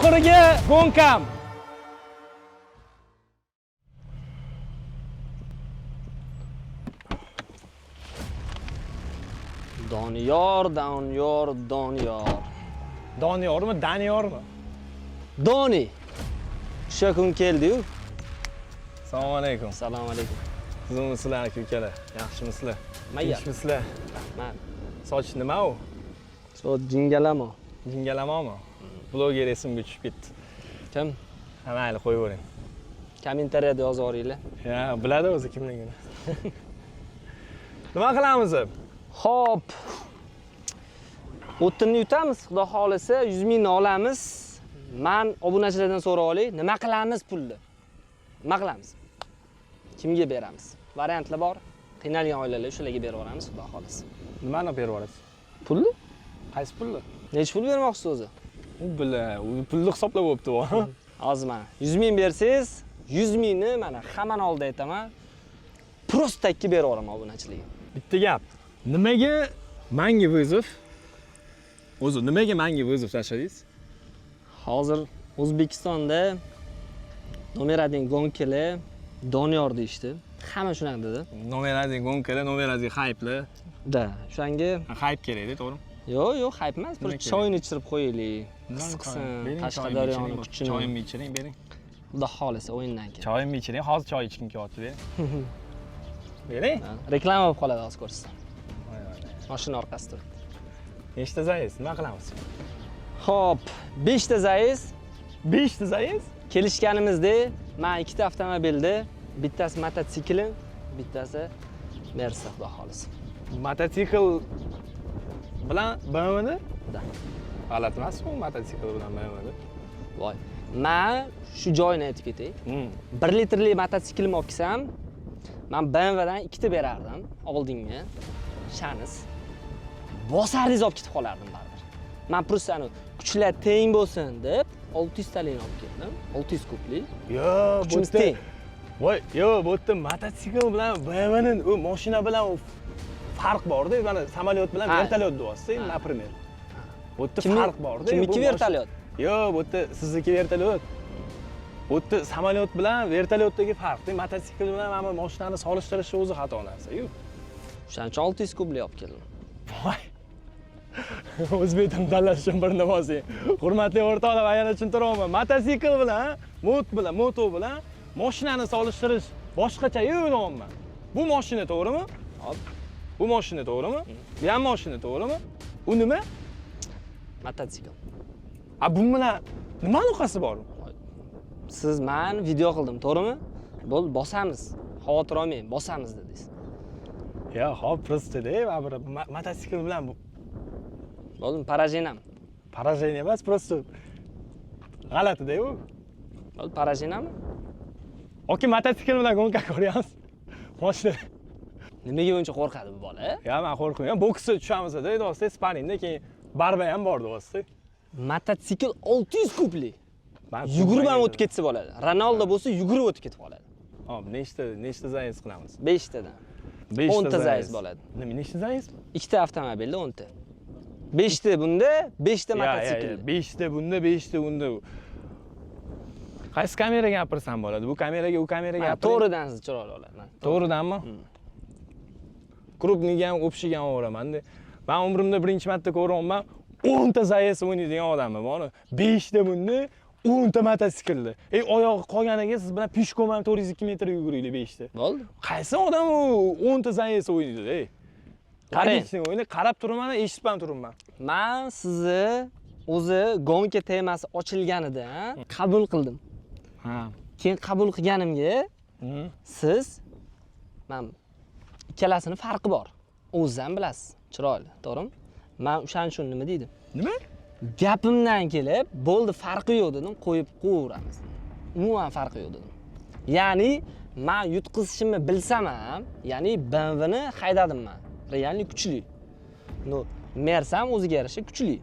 Oxirgi gonkam. Doniyor. Doniyormi, Daniyormi? Doni. O'sha kun keldi-yu. Assalomu alaykum. Assalomu alaykum. Sizlar aka-ukalar, yaxshimisizlar? Mayya. Yaxshimisizlar? Man. Soch nima u? So jingalamo. Jingalamoqmi? Bloger esimga tushib ketdi. Kim? Ha, mayli, qo'yavering. Kommentariyada yozib yuboringlar. Ya, biladi o'zi kimligini. Nima qilamiz? Xo'p. O'tinni yutamiz, xudo xolisa 100 mingni olamiz. Men obunachilardan so'rab olay, nima qilamiz pulni? Nima qilamiz? Kimga beramiz? Variantlar bor. Qiynalgan oilalar shularga berib yuboramiz, xudo xolisa. Nimani berib yuborasiz? Pulni? Qaysi pulni? Necha pul bermoqchisiz o'zi? U pulni hisoblab bo'pti bu. Hozir mana 100 ming bersangiz, 100 mingni mana hamma oldida aytaman, prosta takki berib yuboraman obunachilarga. Bitta gap. Nimaga menga vызов? O'zi nimaga menga vызов tashladingiz? Hozir O'zbekistonda nomer 1 gonkalar Doniyor deyishdi. Hamma shunaqa dedi. Nomer 1 gonkalar, nomer 1 hype'lar. Da, o'shanga Hype kerak-da, to'g'rimi? yo'q, hype emas, bir choyni ichirib qo'yaylik. Qisqsin, Qashqadaryoning kuchini. Choyimni ichiring, bering. Xudo xolisa o'yindan keyin. Choyimni ichiring, hozir choy ichgim kelyapti, bering. Bering. Reklama bo'lib qoladi hozir ko'rsiz. Mashina orqasida. Nechta zayiz? Nima qilamiz? Xo'p, 5 ta zayiz. 5 ta zayiz? Kelishganimizda men 2 ta avtomobilda, bittasi mototsikl, bittasi Mercedes xudo xolisa. Mototsikl bilan BMWni? Da. G'alati emasmi mototsikl bilan BMWni? Voy. Men shu joyini aytib ketay. 1 litrli mototsiklimni olib kelsam, men BMWdan 2 ta berardim oldinga. Shaniz. Bosardingiz olib ketib qolardim baribir. Men просто kuchlar teng bo'lsin deb 600 talikni olib keldim. 600 kublik. Yo'q, bu Kuchimiz teng. Voy, yo'q, bu yerda mototsikl bilan BMWni u mashina bilan farq bor-da, mana samolyot bilan vertolyot deyapsiz, например. Bu yerda farq bor-da. Kimniki vertolyot? Yo'q, bu yerda sizniki vertolyot. Bu yerda samolyot bilan vertolyotdagi farq-da, mototsikl bilan mana mashinani solishtirishi o'zi xato narsa-yu. O'shaning uchun 600 kublik olib keldim. Voy. O'zbek tilini tanlash uchun bir nima olsang. Hurmatli o'rtoqlar, yana tushuntiraman. Mototsikl bilan, moto bilan mashinani solishtirish boshqacha-yu deyapman. Bu mashina to'g'rimi? Hop. Bu mashina to'g'rimi? Bu ham mashina to'g'rimi? U nima? Mototsikl. A bu bilan nima aloqasi bor? Siz men video qildim, to'g'rimi? Bo'ldi, bosamiz. Xavotir olmang, bosamiz dedingiz. Ya, hop, prosta-da, bir mototsikl bilan Bo'ldim, parajenam. Parajen emas, prosta g'alati-da-yu. Bo'ldi, parajenami? Oki mototsikl bilan gonka ko'ryapsiz. Mashina. Nimaga buncha qo'rqadi bu bola? Ya, men qo'rqmayman. Boksga tushamiz-da, deyapsiz, sparingda keyin barba ham bor deyapsiz. Mototsikl 600 kublik. Yugurib ham o'tib ketsa bo'ladi. Ronaldo bo'lsa yugurib o'tib ketib qoladi. Hop, nechta zayiz qilamiz? 5 tadan. 10 ta zayiz bo'ladi. Nima, nechta zayiz? 2 ta avtomobilda 10 ta. 5 ta bunda, 5 ta mototsikl. 5 ta bunda, 5 ta unda. Qaysi kameraga gapirsam bo'ladi? Bu kameraga, u kameraga gapiring. To'g'ridan siz chiroyli oladi. To'g'ridanmi? Krupniga ham, o'pshiga ham o'raman-da. Men umrimda birinchi marta ko'ryapman, 10 ta zayiz o'ynaydigan odamni bor. 5 ta bunda, 10 ta mototsiklda. Oyog'i qolganiga siz bilan peshkom ham 402 metr yuguraylik 5 ta. Bo'ldi. Qaysi odam u 10 ta zayiz o'ynaydi, Qarang, o'yini qarab turibman, eshitib ham turibman. Men sizni o'zi gonka temasi ochilganida qabul qildim. Ha. Keyin qabul qilganimga siz men ikkalasini farqi bor. O'zingiz ham bilasiz, chiroyli, to'g'rimi? Men o'shaning uchun nima deydim? Nima? Gapimdan kelib, bo'ldi, farqi yo'q dedim, qo'yib qo'yaveramiz. Umuman farqi yo'q dedim. Ya'ni men yutqizishimni bilsam ham, ya'ni BMWni haydadim men. Realni kuchli. Mercedes ham o'ziga yarasha kuchli.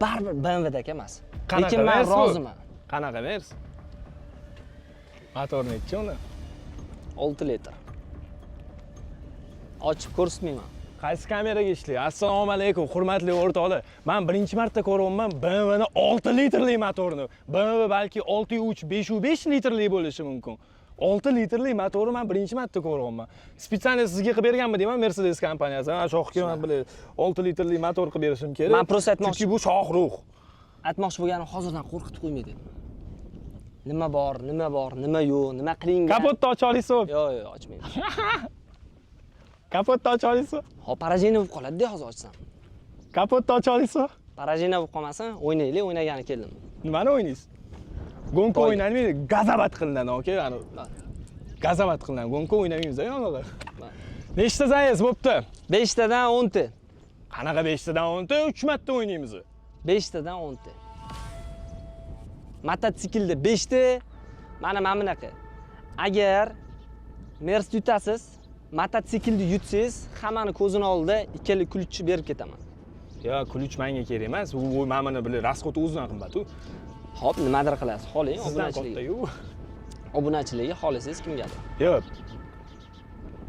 Baribir BMWdek emas. Lekin men roziman. Qanaqa Mercedes? Motor nechi uni? 6 litr. Ochib ko'rsatmayman. Qaysi kameraga ishlaydi? Assalomu alaykum, hurmatli o'rtoqlar. Men birinchi marta ko'ryapman BMWni 6 litrli motorni. BMW balki 6.3, 5.5 litrli bo'lishi mumkin. 6 litrli motorni men birinchi marta ko'ryapman. Spesialni sizga qilib berganmi deyman Mercedes kompaniyasi. Mana shohga men bilay 6 litrli motor qilib berishim kerak. Men prosta aytmoqchi. Chunki bu shohruh. Aytmoqchi bo'lganim hozirdan qo'rqitib qo'ymaydi. Nima bor, nima yo'q, nima qilingan. Kapotni ocha olasizmi? Yo'q, ochmayman. Kapotni ocha olasizmi? Ho, parajina bo'lib qoladi-da hozir ochsam. Kapotni ocha olasizmi? Parajina bo'lib qolmasin, o'ynaylik, o'ynagani keldim. Nimani o'ynaysiz? Gonka o'ynalmaydi, gazabat qilinadi, okey? Gazabat qilinadi. Gonka o'ynamaymiz, yo'q. Nechta zayiz bo'pti? 5 tadan 10 ta. Qanaqa 5 tadan 10 ta? 3 marta o'ynaymiz. 5 tadan 10 ta. Mototsiklda 5 ta. Mana bunaqa. Agar Mers yutasiz, mototsiklni yutsangiz, hammani ko'zini oldida ikkala kulchni berib ketaman. Yo, kulch menga kerak emas. U mana buni rasxoti o'zidan qimmat-ku. Hop, nimadir qilasiz. Xohlang, obunachilik. katta-yu. Obunachilikga xohlasangiz kimgadir. Yo'q.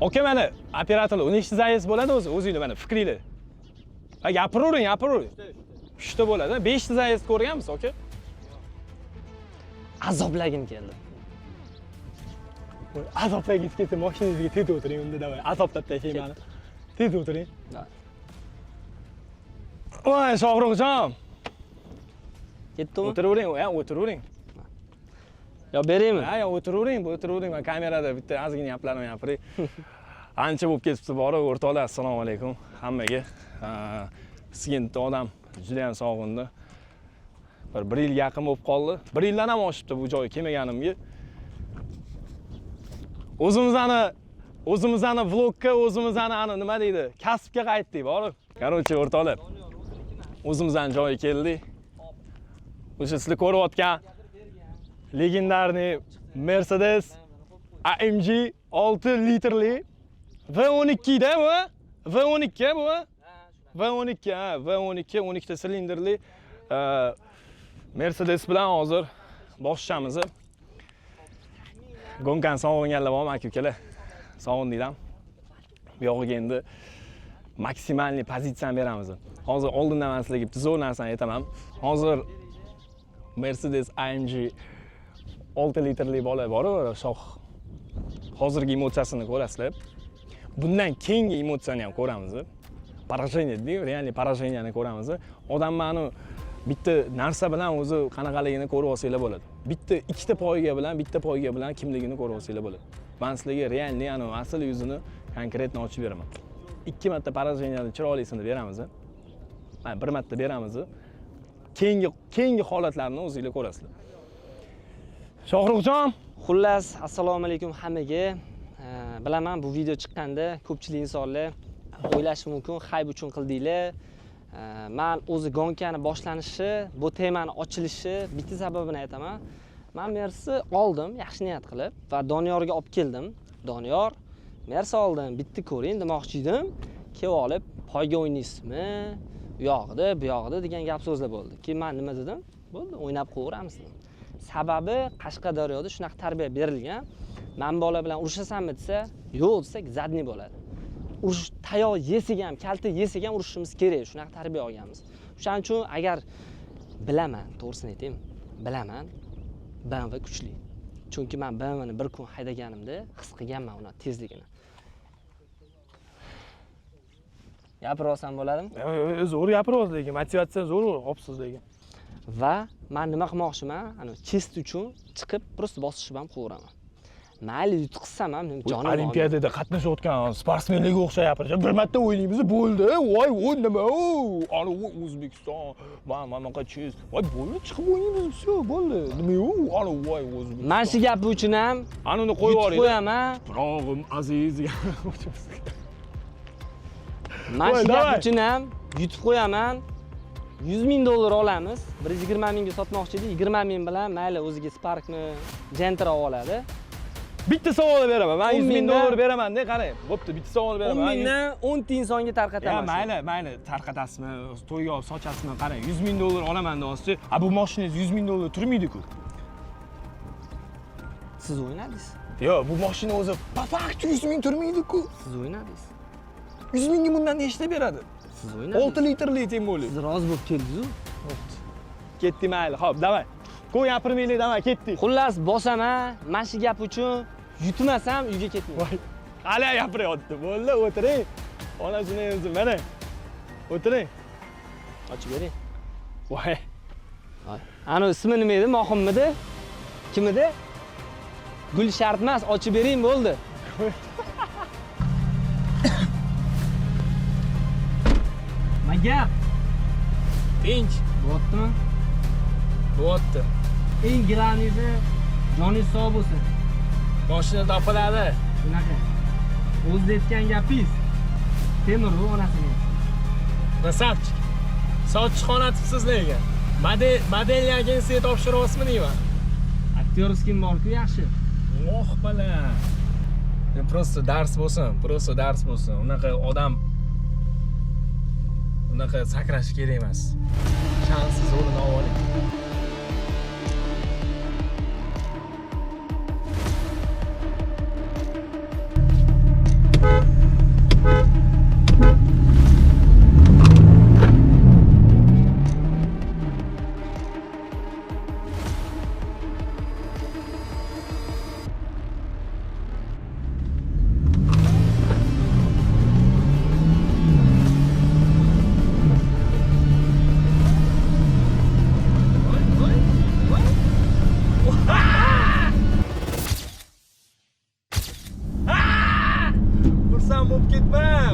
Oka mana operatorlar, nechta zayiz bo'ladi o'zingizlar mana fikringlar. Ha, gapiravering. 3 ta bo'ladi. 5 ta zayiz ko'rganmiz, oka? Azoblagim keldi. Azoblagingiz kelsa, mashinangizga tez o'tiring unda davay. Azoblab tashlang meni. Tez o'tiring. Voy, Shohruxjon. Ketdimi? O'tiravering. Yo, beraymi? Ha, o'tiravering. Men kamerada bitta ozgina gaplarni gapiray. Ancha bo'lib ketibdi, bor o'rtoqlar, assalomu alaykum hammaga. Sizga odam juda ham sog'indi. Bir yil yaqin bo'lib qoldi. 1 yildan ham oshibdi bu joyga kelmaganimga. O'zimizni vlogga, o'zimizni nima deydi, kasbga qaytdik, bor. Qarochi o'rtoqlar. O'zimizning joyga keldik. O'sha sizlar ko'rayotgan legendarniy Mercedes AMG 6 litrli V12 da bu. V12 bu. V12 12 ta silindrli Mercedes bilan hozir boshlaymiz. Gonkan sog'inganlar bormi, aka-ukalar? Sog'indinglarmi? Bu yog'iga endi maksimalniy pozitsiyani beramiz. Hozir oldindan men sizlarga bitta zo'r narsani aytaman. Hozir Mercedes AMG 6 litrli bola bor, shoh. Hozirgi emotsiyasini ko'rasizlar. Bundan keyingi emotsiyani ham ko'ramiz. Поражение deydi, realniy поражениeni ko'ramiz. Odam meni bitta narsa bilan o'zi qanaqaligini ko'rib olsanglar bo'ladi. Ikkita poyga bilan kimligini ko'rib olsanglar bo'ladi. Men sizlarga realniy asl yuzini konkretni ochib beraman. 2 marta поражениeni chiroylisini beramiz. Mana 1 marta beramiz. Keyingi holatlarni o'zingizlar ko'rasizlar. Shohruxjon, Xullas, assalomu alaykum hammaga. Bilaman bu video chiqqanda ko'pchilik insonlar o'ylashi mumkin, hayb uchun qildinglar. Men o'zi gonkani boshlanishi, bu temani ochilishi bitta sababini aytaman. Men Mersni oldim, yaxshi niyat qilib va Doniyorga olib keldim. Doniyor, Mers oldim, bitta ko'ring demoqchi edim. Kelib olib, poyga o'ynaysizmi? U yoqda, bu yoqda degan gap so'zlar bo'ldi. Keyin men nima dedim? Bo'ldi, o'ynab qo'yaveramiz dedim. Sababi Qashqadaryoda shunaqa tarbiya berilgan. Men bola bilan urushasanmi desa, yo'q desak zadniy bo'ladi. Urush tayoq yesiga ham, kalta yesiga ham urushimiz kerak. Shunaqa tarbiya olganmiz. Shuning uchun agar bilaman, to'g'risini aytaymi, bilaman, BMW kuchli. Chunki men BMWni bir kun haydaganimda his qilganman uni tezligini. Gapira olsam bo'ladimi? Zo'r gapiryapsiz lekin, motivatsiya zo'r olibsiz lekin. Va men nima qilmoqchiman? Chest uchun chiqib, prosta bosishib ham qo'yiraman. Mayli yutqizsam ham jonim bor. Olimpiadada qatnashayotgan sportsmenlarga o'xshayapti. Bir marta o'ynaymiz, bo'ldi. Voy, nima? Ana O'zbekiston, mana chest. Voy, bo'ldi, chiqib o'ynaymiz, все, bo'ldi. Nima yo'q? Ana voy O'zbekiston. Men shu gapi uchun ham ana uni qo'yib yuboring. Qo'yaman. Pirog'im aziz. Men shu gap uchun ham yutib qo'yaman. $100,000 olamiz. 120 mingga sotmoqchi edi. 20 ming bilan mayli o'ziga Sparkni Gentra oladi. Bitta savol beraman. Men $100,000 beraman-da, qarang. Bo'pti, bitta savol beraman. 10 mingdan 10 ta insonga tarqataman. Ya, mayli, tarqatasizmi, to'yga olib sochasizmi? Qarang, $100,000 olaman deyapsiz. Bu mashinangiz $100,000 turmaydi-ku. Siz o'ynadingiz. Yo'q, bu mashina o'zi faqat 100 ming turmaydi-ku. Siz o'ynadingiz. 100 mingga bundan nechta beradi? Siz o'ynadingiz. 6 litrli temoli. Siz rozi bo'lib keldingiz-ku. Ketdik mayli. Xo'p, davay. Ko'p gapirmaylik, davay, ketdik. Xullas, bosaman, mana shu gap uchun yutmasam uyga ketmayman. Voy. Hali gapiryapti. Bo'ldi, o'tiring. Onasini o'zi mana. O'tiring. Ochib bering. Voy. Ana ismi nima edi? Mohimmidi? Kim edi? Gul shart emas, ochib bering bo'ldi. Ma gap. Tinch. Bo'ptimi? Bo'pti. Eng granisi joningiz sog' bo'lsin. Mashina topiladi. Shunaqa. O'zida aytgan gapingiz. Temur onasini. Nasabchik. Sochiqxona tipsiz lekin. Model agensiyaga topshiryapsizmi deyman. Aktyorskiy bor-ku yaxshi. Oh balam. Просто dars bo'lsin. Unaqa odam unaqa sakrash kerak emas. Shansiz o'rin oling.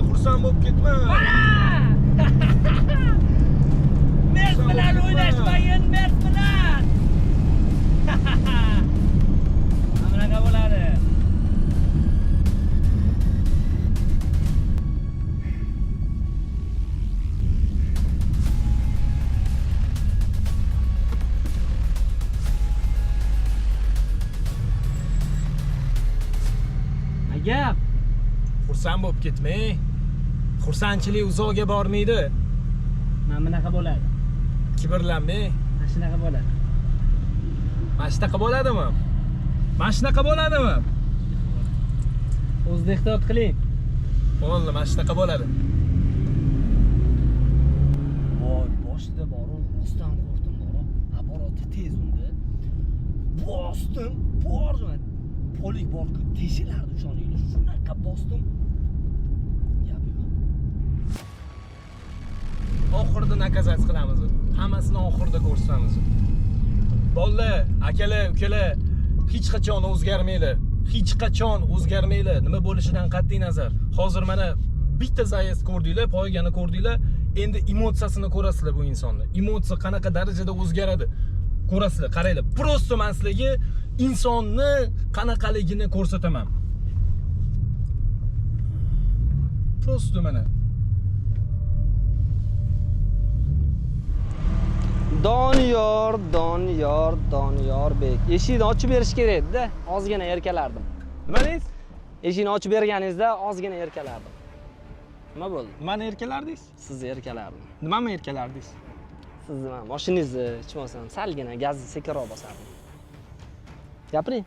Xursand bo'lib ketma. Mers bilan o'ynashmagin, Mers bilan. Bunaqa bo'ladi. Gap. Xursand bo'lib ketmang. Xursandchilik uzoqga bormaydi. Mana bunaqa bo'ladi. Kibrlanmang. Mana shunaqa bo'ladi. Mana shunaqa bo'ladimi? Mana shunaqa bo'ladimi? O'zida ehtiyot qiling. Bo'ldi, mana shunaqa bo'ladi. Voy, boshida borib, rostdan qo'rqdim borib, apparati tez undi. Bosdim, bordim. Polik bor-ku, teshilardi o'shani. Shunaqa bosdim. Oxirida nakazat qilamiz. Hammasini oxirida ko'rsatamiz. Bo'ldi, akalar, ukalar, hech qachon o'zgarmaydi. Hech qachon o'zgarmaydi. Nima bo'lishidan qat'iy nazar. Hozir mana bitta zayez ko'rdinglar, poygani ko'rdinglar. Endi emotsiyasini ko'rasizlar bu insonni. Emotsiya qanaqa darajada o'zgaradi. Ko'rasizlar, qaranglar. Prosto men sizlarga insonni qanaqaligini ko'rsataman. Prosto mana. Doniyorbek. Eshikni ochib berish kerak edi-da, ozgina erkalardim. Nima deysiz? Eshikni ochib berganingizda ozgina erkalardim. Nima bo'ldi? Nimani erkalardingiz? Sizni erkalardim. Nimani erkalardingiz? Sizni mashinangizni ichmasam, salgina gazni sekinroq bosardim. Gapiring.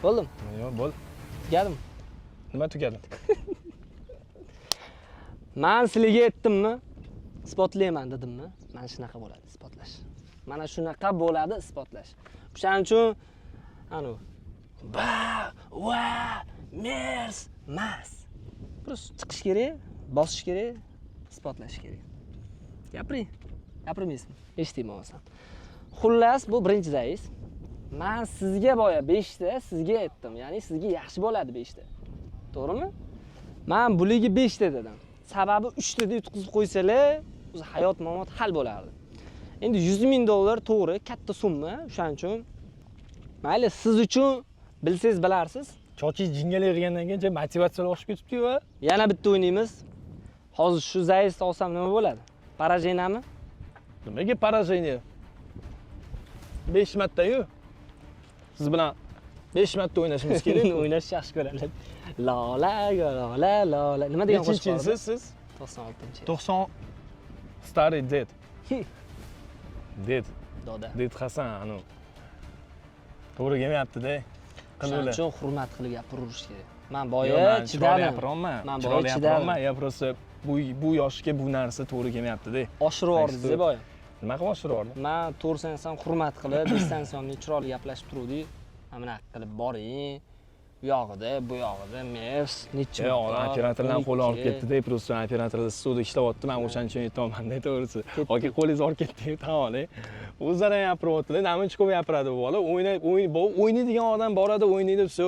Bo'ldimi? Yo'q, bo'ldi. Tugadim. Nima tugadi? Men sizlarga aytdimmi? Isbotlayman dedimmi? Mana shunaqa bo'ladi isbotlash. Mana shunaqa bo'ladi isbotlash. O'shaning uchun anu mers mas. Просто chiqish kerak, bosish kerak, isbotlash kerak. Gapiring. Gapirmaysizmi? Eshitmayapsan. Xullas, bu birinchi zayiz. Men sizga boya 5 ta sizga aytdim. Ya'ni sizga yaxshi bo'ladi 5 ta. To'g'rimi? Men buliga 5 ta dedim. Sababi 3 ta yutqizib qo'ysalar, o'zi hayot mamot hal bo'lardi. Endi 100 ming dollar to'g'ri, katta summa. O'shaning uchun mayli siz uchun bilsangiz bilarsiz. Chochi jingal yig'gandan keyin motivatsiya oshib ketibdi-ku. Yana bitta o'ynaymiz. Hozir shu zayizni olsam nima bo'ladi? Parajenami? Nimaga parajeniya? 5 marta-yu. Siz bilan 5 marta o'ynashimiz kerak. O'ynash yaxshi ko'radi. Lola, lola. Nima degan qo'shiq bor? Siz 96-chi. 90 Starый ded. Doda. Ded Hasan, anu. To'g'ri kelmayapti-da. Shuning uchun hurmat qilib gapirish kerak. Men Yo'q, boya men chiroyli chidadim. gapiryapman. Men boya Chiroyli chidadim. gapiryapman. Ya просто bu yoshga bu narsa to'g'ri kelmayapti-da. Oshirib yubordingiz boya. Nima qilib oshirib yubordim? Men to'g'risini hurmat qilib, distansionni chiroyli gaplashib turdik. Mana bunaqa qilib boring. Bu yog'ida, bu yog'ida mers, necha operatorlar qo'li olib ketdi-da, просто operatorlar suvda ishlayapti. Men o'shaning uchun aytolmanda to'g'risi. Yoki qo'lingiz olib ketdi, tamom. O'zlari ham gapiryapti-da, namuncha gapiradi bu bola. O'ynaydigan odam boradi, o'ynaydi, все.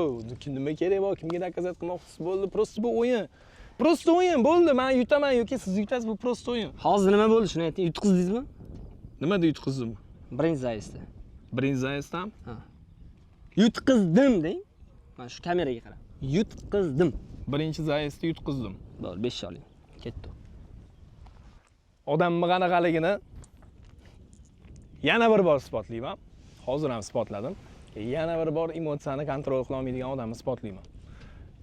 Nima kerak bor, kimga dokazat qilmoqchisiz bo'ldi, просто bu o'yin. Просто o'yin bo'ldi. Men yutaman yoki siz yutasiz, bu просто o'yin. Hozir nima bo'ldi, shuni ayting. Yutqizdingizmi? Nimada yutqizdim? Birinchi zaisda. Birinchi zaisdam? Ha. Yutqizdim deng. Mana shu kameraga qarang. Yutqizdim. Birinchi zaisda yutqizdim. Bo'ldi, 5 oling. Ketdi. Odamning qanaqaligini yana bir bor isbotlayman. Hozir ham isbotladim. Yana bir bor emotsiyani kontrol qila olmaydigan odamni isbotlayman.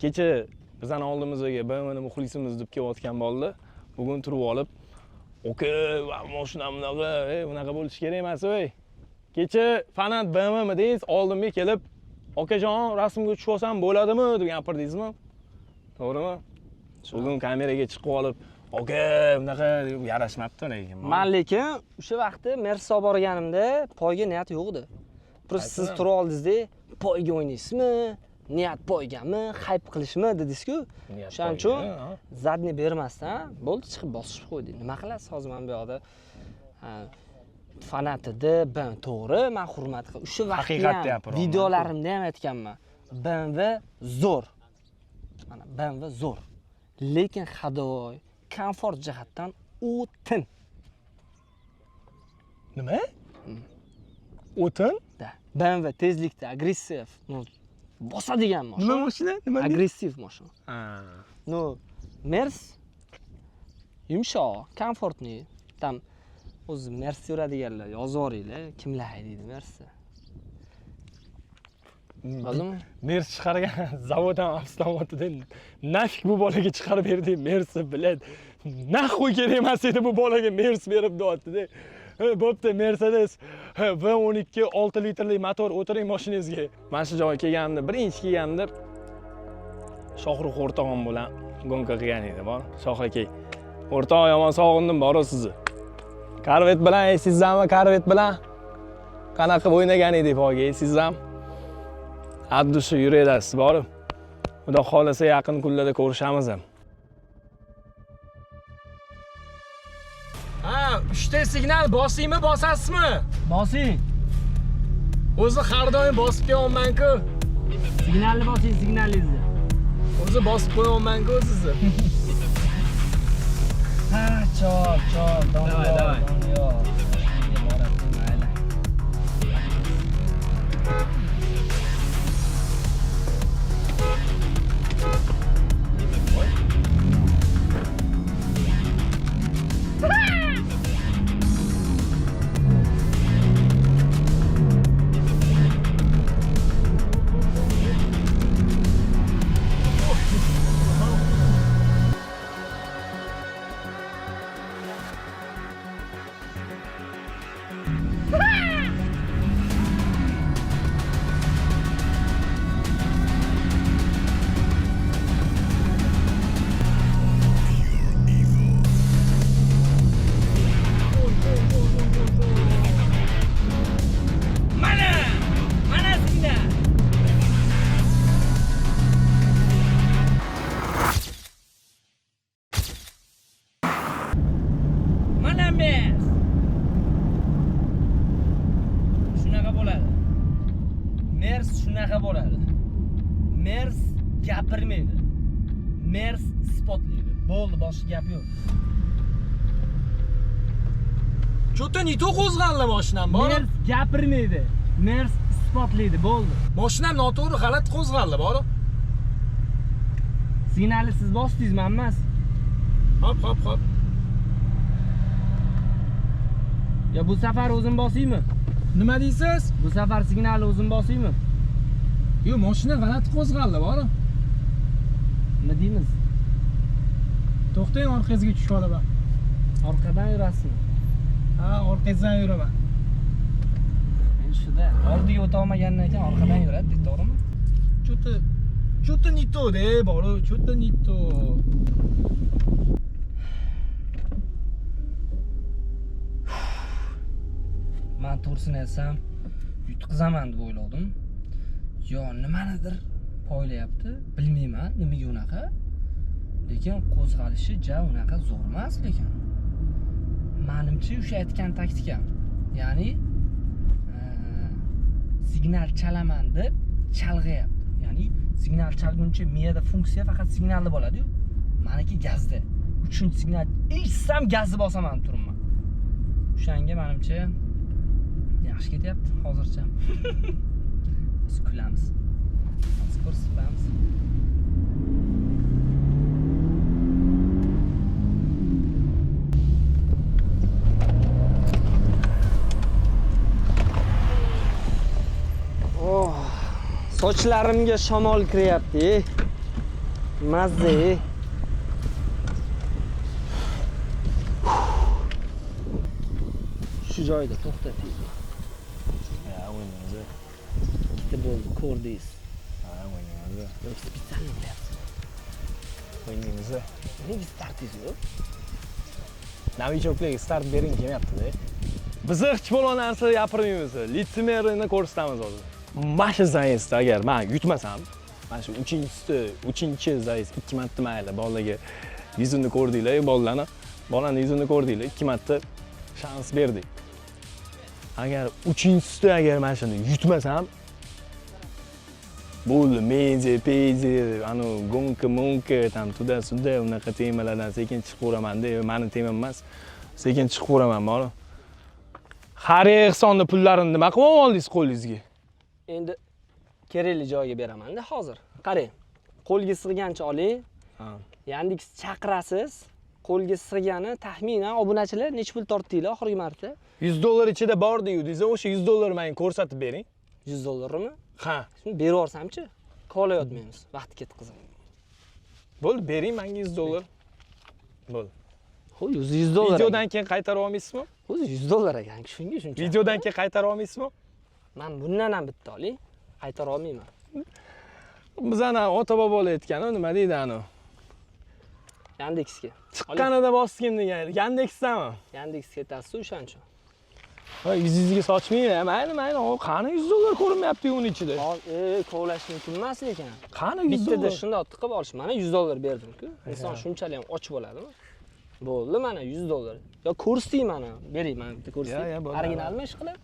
Kecha bizning oldimizga BMWni muxlisimiz deb kelayotgan bo'ldi. Bugun turib olib, "Oka, mashina bunaqa bo'lishi kerak emas, ey. Kecha fanat BMWmi deysiz, oldimga kelib, "Okajon, rasmga tushib olsam bo'ladimi?" deb gapirdingizmi? To'g'rimi? Bugun kameraga chiqib olib, "Oka, bunaqa deb yarashmabdi lekin." Men lekin o'sha vaqtda Mercedes olib borganimda poyga niyat yo'q edi. Просто siz turib oldingizda, "Poyga o'ynaysizmi? Niyat poygami? Hype qilishmi?" dedingiz-ku. O'shaning uchun zadni bermasdan, bo'ldi, chiqib bosib qo'ydik. Nima qilasiz hozir men bu yoqda? Fanatida ben to'g'ri, men hurmat qilib, o'sha vaqtda videolarimda ham aytganman. BMW zo'r. Mana BMW zo'r. Lekin hadoy, komfort jihatdan o'tin. Nima? O'tin? Da. BMW tezlikda agressiv, bosadigan mashina. Nima mashina? Nima? Agressiv mashina. Ha. No, Mers yumshoq, komfortli. Tam o'zi Mers yuradiganlar yozoringlar, kimlar haydaydi Mersni? Bo'ldimi? Mers chiqargan zavoddan avtomatida nafik bu bolaga chiqarib berdi Mers bilan. Naxuy kerak emas edi bu bolaga Mers berib deyapti-da. Bo'pti, Mercedes V12 6 litrli motor o'tiring mashinangizga. Mana shu joyga kelganimda, birinchi kelganimda Shohruh o'rtog'im bilan gonka qilgan edi, bor. Shoh aka. O'rtoq, yomon sog'indim bor-ku sizni. Corvette bilan, esingizmi Corvette bilan? Qanaqa o'ynagan edik poyga, esingizmi? Addushi yuradasiz, borib. Xudo xolasa yaqin kunlarda ko'rishamiz ham. Ha, 3 ta signal bosingmi, bosasizmi? Bosing. O'zi har doim bosib qo'yaman-ku. Signalni bosing, signalingizni. O'zi bosib qo'yaman-ku sizni. Ha, chol, Davay. Shunaqa bo'ladi. Mers gapirmaydi. Mers spotlaydi. Bo'ldi, boshqa gap yo'q. Cho'ta nito qo'zg'aldi mashinam, bor. Mers gapirmaydi. Mers spotlaydi, bo'ldi. Mashinam noto'g'ri, g'alati qo'zg'aldi, bor. Signalni siz bosdingizmi, emas? Hop. Ya bu safar o'zim bosaymi? Nima deysiz? Bu safar signalni o'zim bosaymi? Yo'q, mashina g'alati qo'zg'aldi, bor. Nima deymiz? To'xtang, orqangizga tushib olaman. Orqadan yurasizmi? Ha, orqangizdan yuraman. Men shuda oldiga o'ta olmagandan keyin orqadan yuradi, to'g'rimi? Cho'ta Что-то не то, да, boru, что-то не то. Men to'g'risini aytsam, yutqizaman deb o'yladim. Yo, nimanidir poylayapti, bilmayman nimaga unaqa. Lekin qo'zg'alishi ja unaqa zo'r emas lekin. Menimcha o'sha aytgan taktikam. Ya'ni signal chalaman deb chalg'ayapti. Ya'ni signal chalguncha miyada funksiya faqat signalni bo'ladi-yu. Meniki gazda. Uchinchi signal eshitsam gazni bosaman turibman. O'shanga menimcha yaxshi ketyapti hozircha. Biz kulamiz. Biz ko'rsatamiz. Oh, sochlarimga shamol kiryapti. Mazza. Shu joyda to'xtating. Ya, o'ynaymiz. Bitta bo'ldi, ko'rdingiz. Ha, o'ynaymiz. Yo'q, spesialni qilyapsiz. O'ynaymiz. Nega startingiz yo'q? Novichoklarga start bering kelmayapti-da. Biz hech bo'lgan narsa gapirmaymiz. Litsemerni ko'rsatamiz hozir. Mana shu zaisda agar men yutmasam, mana shu 3-chi zais 2 marta mayli bolaga yuzini ko'rdinglar, bolani yuzini ko'rdinglar, 2 marta shans berdik. Agar 3-chisida agar men shuni yutmasam, bo'ldi, media, anu gonka, tam tuda, unaqa temalardan sekin chiqib o'raman-da, meni temam emas. Sekin chiqib o'raman, mana. Xariya Ehsonni pullarini nima qilib oldingiz qo'lingizga? Endi kerakli joyga beraman-da hozir. Qarang. Qo'lga sig'gancha oling. Ha. Yandex chaqirasiz. Qo'lga sig'gani taxminan obunachilar necha pul tortdinglar oxirgi marta? $100 ichida bor deydi. O'sha $100 menga ko'rsatib bering. $100mi? Ha. Shuni berib yuborsamchi? Qolayotmaymiz. Vaqt ketqizib. Bo'ldi, bering menga $100. Bo'ldi. Xo'p, $100. Videodan keyin qaytarib olmaysizmi? O'zi $100 ekan, shunga shuncha. Videodan keyin qaytarib olmaysizmi? Men bundan ham bitta oling, qaytara olmayman. Biz ana ota-bobolar aytgan, nima deydi ana? Yandexga. Chiqqanida bosgin degan. Yandexdami? Yandex ketasiz o'shancha. Ha, yuzingizga sochmayman. Mayli, qani $100 ko'rinmayapti uning ichida. Kovlash mumkin emas lekin. Qani Bittada $100? shundoq tiqib olish. Mana $100 berdim-ku. Inson shunchalik ham och bo'ladimi? Bo'ldi, mana $100. Yo, ko'rsating mana. Bering, mana bitta ko'rsating. Ya, bo'ladi. Originalmi ish qilib?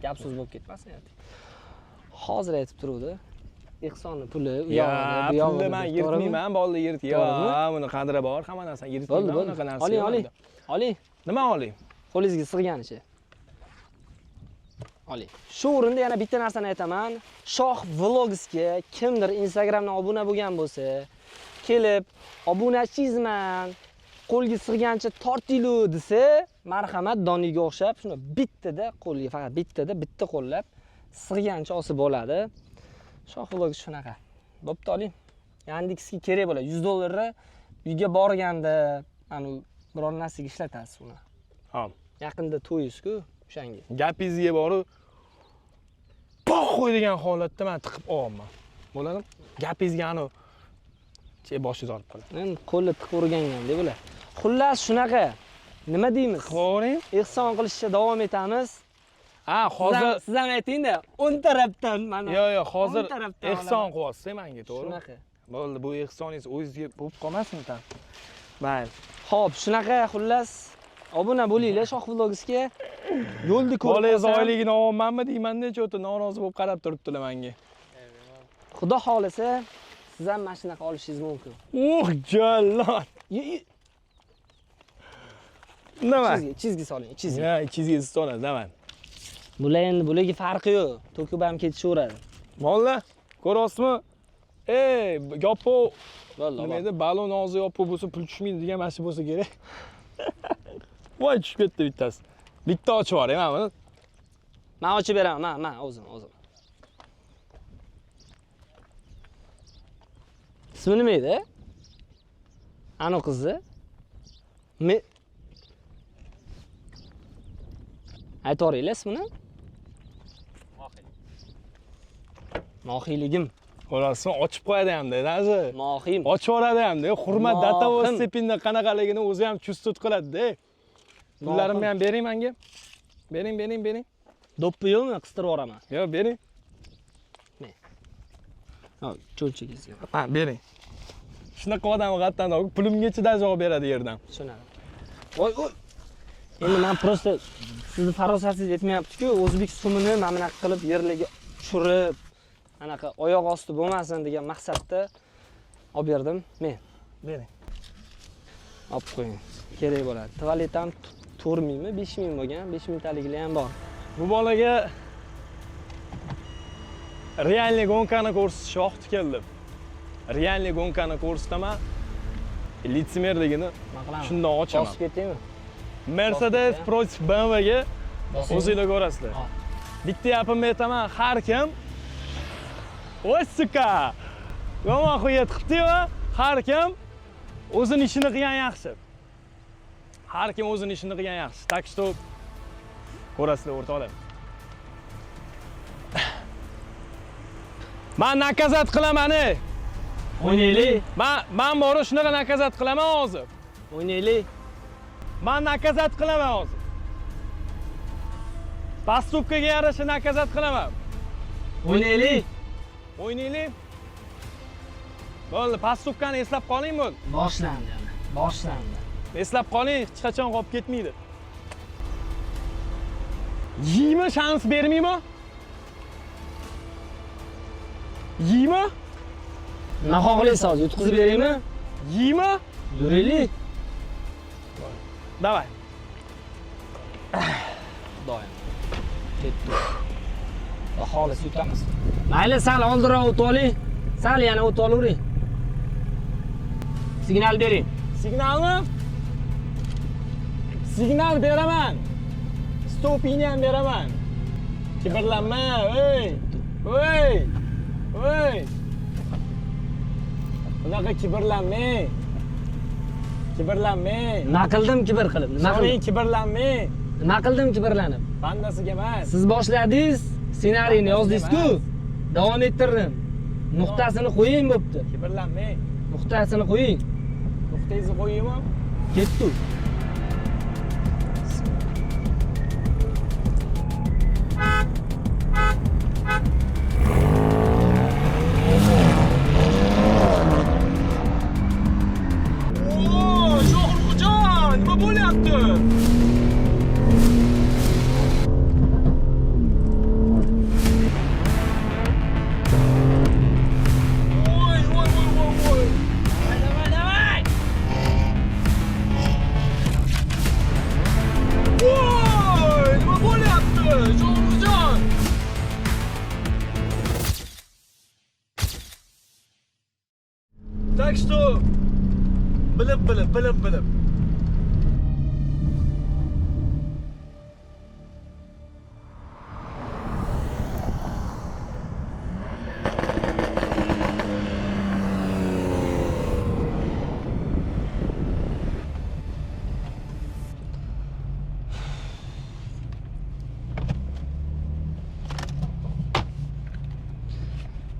Gap so'z bo'lib ketmasin yo'q. Hozir aytib turuvdi. Ehsonni puli u yog'ida, bu yog'ida. Pulni men yirtmayman, bolalar yirtib. Yo, buni qadri bor, hamma narsani yirtmayman, unaqa narsa. Oling. Nima oling? Qo'lingizga sig'ganicha. Oling. Shu o'rinda yana bitta narsani aytaman. Shoh Vlogsga kimdir Instagramdan obuna bo'lgan bo'lsa, kelib obunachizman, qo'lga sig'gancha tortinglu desa, marhamat Doniga o'xshab shuni bittada qo'lga faqat bitta qo'llab sig'gancha olsa bo'ladi. Shoh Vlogs shunaqa. Bo'pti, oling. Yandexga kerak bo'ladi. $100 uyga borganda, anu biror narsaga ishlatasiz uni. Ha. Yaqinda to'yingiz-ku, o'shanga. Gapingizga borib poq qo'ydigan holatda men tiqib olaman. Bo'ladimi? Gapingizga anu boshingiz olib qoladi. Men qo'lni tiqib urgangandek bo'ladi. Xullas shunaqa. Nima deymiz? Qo'ring. Ehson qilishga davom etamiz. Ha, hozir siz ham ayting-da, o'ng tarafdan mana. Yo'q, hozir ehson qilyapsiz menga, to'g'ri? Shunaqa. Bo'ldi, bu ehsoningiz o'zingizga bo'lib qolmasin tan. Mayli. Xo'p, shunaqa xullas obuna bo'linglar Shoh Vlogsga. Yo'lda ko'rib Bolangiz oyligini olmanmi deyman-da, cho'ta norozi bo'lib qarab turibdilar menga. Xudo xolasa, siz ham mashina olishingiz mumkin. Jallod. Nima? Chizgi soling, chizgi. Ya, chizgi solasiz, nima? Bular endi bularga farqi yo'q. To'kib ham ketishaveradi. Mollar, ko'ryapsizmi? Yopo. Bo'ldi. Nima edi? Balon og'zi yopiq bo'lsa pul tushmaydi degan mashina bo'lsa kerak. Voy, tushib ketdi bittasi. Bitta ochib yuboray, mana buni. Men ochib beraman, men o'zim. Ismi nima edi? Ani qizi? Aytoringlar ismini? Mohiyligim. Qo'rasini ochib qo'yadi hamda, o'zi. Mohim. Ochib yuboradi hamda. Hurmat Mohim. datavo stepinda qanaqaligini o'zi ham chustut qiladi-da. Pullarimni ham bering menga. Bering. Do'ppi yo'qmi? Qistirib yuboraman. Yo'q, bering. Ha, cho'lchigizga. Ha, bering. Shunaqa odam g'attan pulimga chida javob beradi yerdan. Tushunadi. Voy. Endi men prosta sizni farosatingiz yetmayapti-ku, o'zbek so'mini mana bunaqa qilib yerlarga tushirib, anaqa oyoq osti bo'lmasin degan maqsadda olib berdim men. Bering. Olib qo'ying. Kerak bo'ladi. Tualet ham 4000mi, 5000 bo'lgan, 5000 taliklar ham bor. Bu bolaga realniy gonkani ko'rsatish vaqti keldi. Realniy gonkani ko'rsataman. Litsemerligini shundan ochaman. Bosib ketdingmi? Mercedes против BMW ga o'zingizlar ko'rasizlar. Bitta gapimni aytaman, har kim voy suka. Yomon xiyat qilibdi-yu, har kim o'zining ishini qilgan yaxshi. Har kim o'zining ishini qilgan yaxshi. Tak что ko'rasizlar o'rtoqlar. Men nakazat qilaman. O'ynaylik. Men bori shunaqa nakazat qilaman hozir. O'ynaylik. Men nakazat qilaman hozir. Postupkaga yarasha nakazat qilaman. O'ynaylik. O'ynaylik. Bo'ldi, postupkani eslab qoling bo'ldi. Boshlandi. Eslab qoling, hech qachon qolib ketmaydi. Yeymi, shans bermaymi? Yeymi? Nima xohlaysiz, yutqizib beraymi? Yeymi? Yuraylik. Davay. Doim. Ketdi. Xolis yutamiz. Mayli, sal oldinroq o'tib oling. Sal yana o'tib olavering. Signal bering. Signalmi? Signal beraman. Stopini ham beraman. Kibrlanma, ey. Bunaqa kibrlanmang. Nima qildim kibr qilib? Nima qildim? Kibrlanmang. Nima qildim kibrlanib? Bandasiga emas. Siz boshladingiz, ssenariyni yozdingiz-ku. Davom ettirdim. Nuqtasini qo'ying bo'pti. Kibrlanmang. Nuqtasini qo'ying. Nuqtangizni qo'yingmi? Ketdi. Nima bo'lyapti? Voy. Davay. Voy, nima bo'lyapti? Sho'rjon. Так что bilib.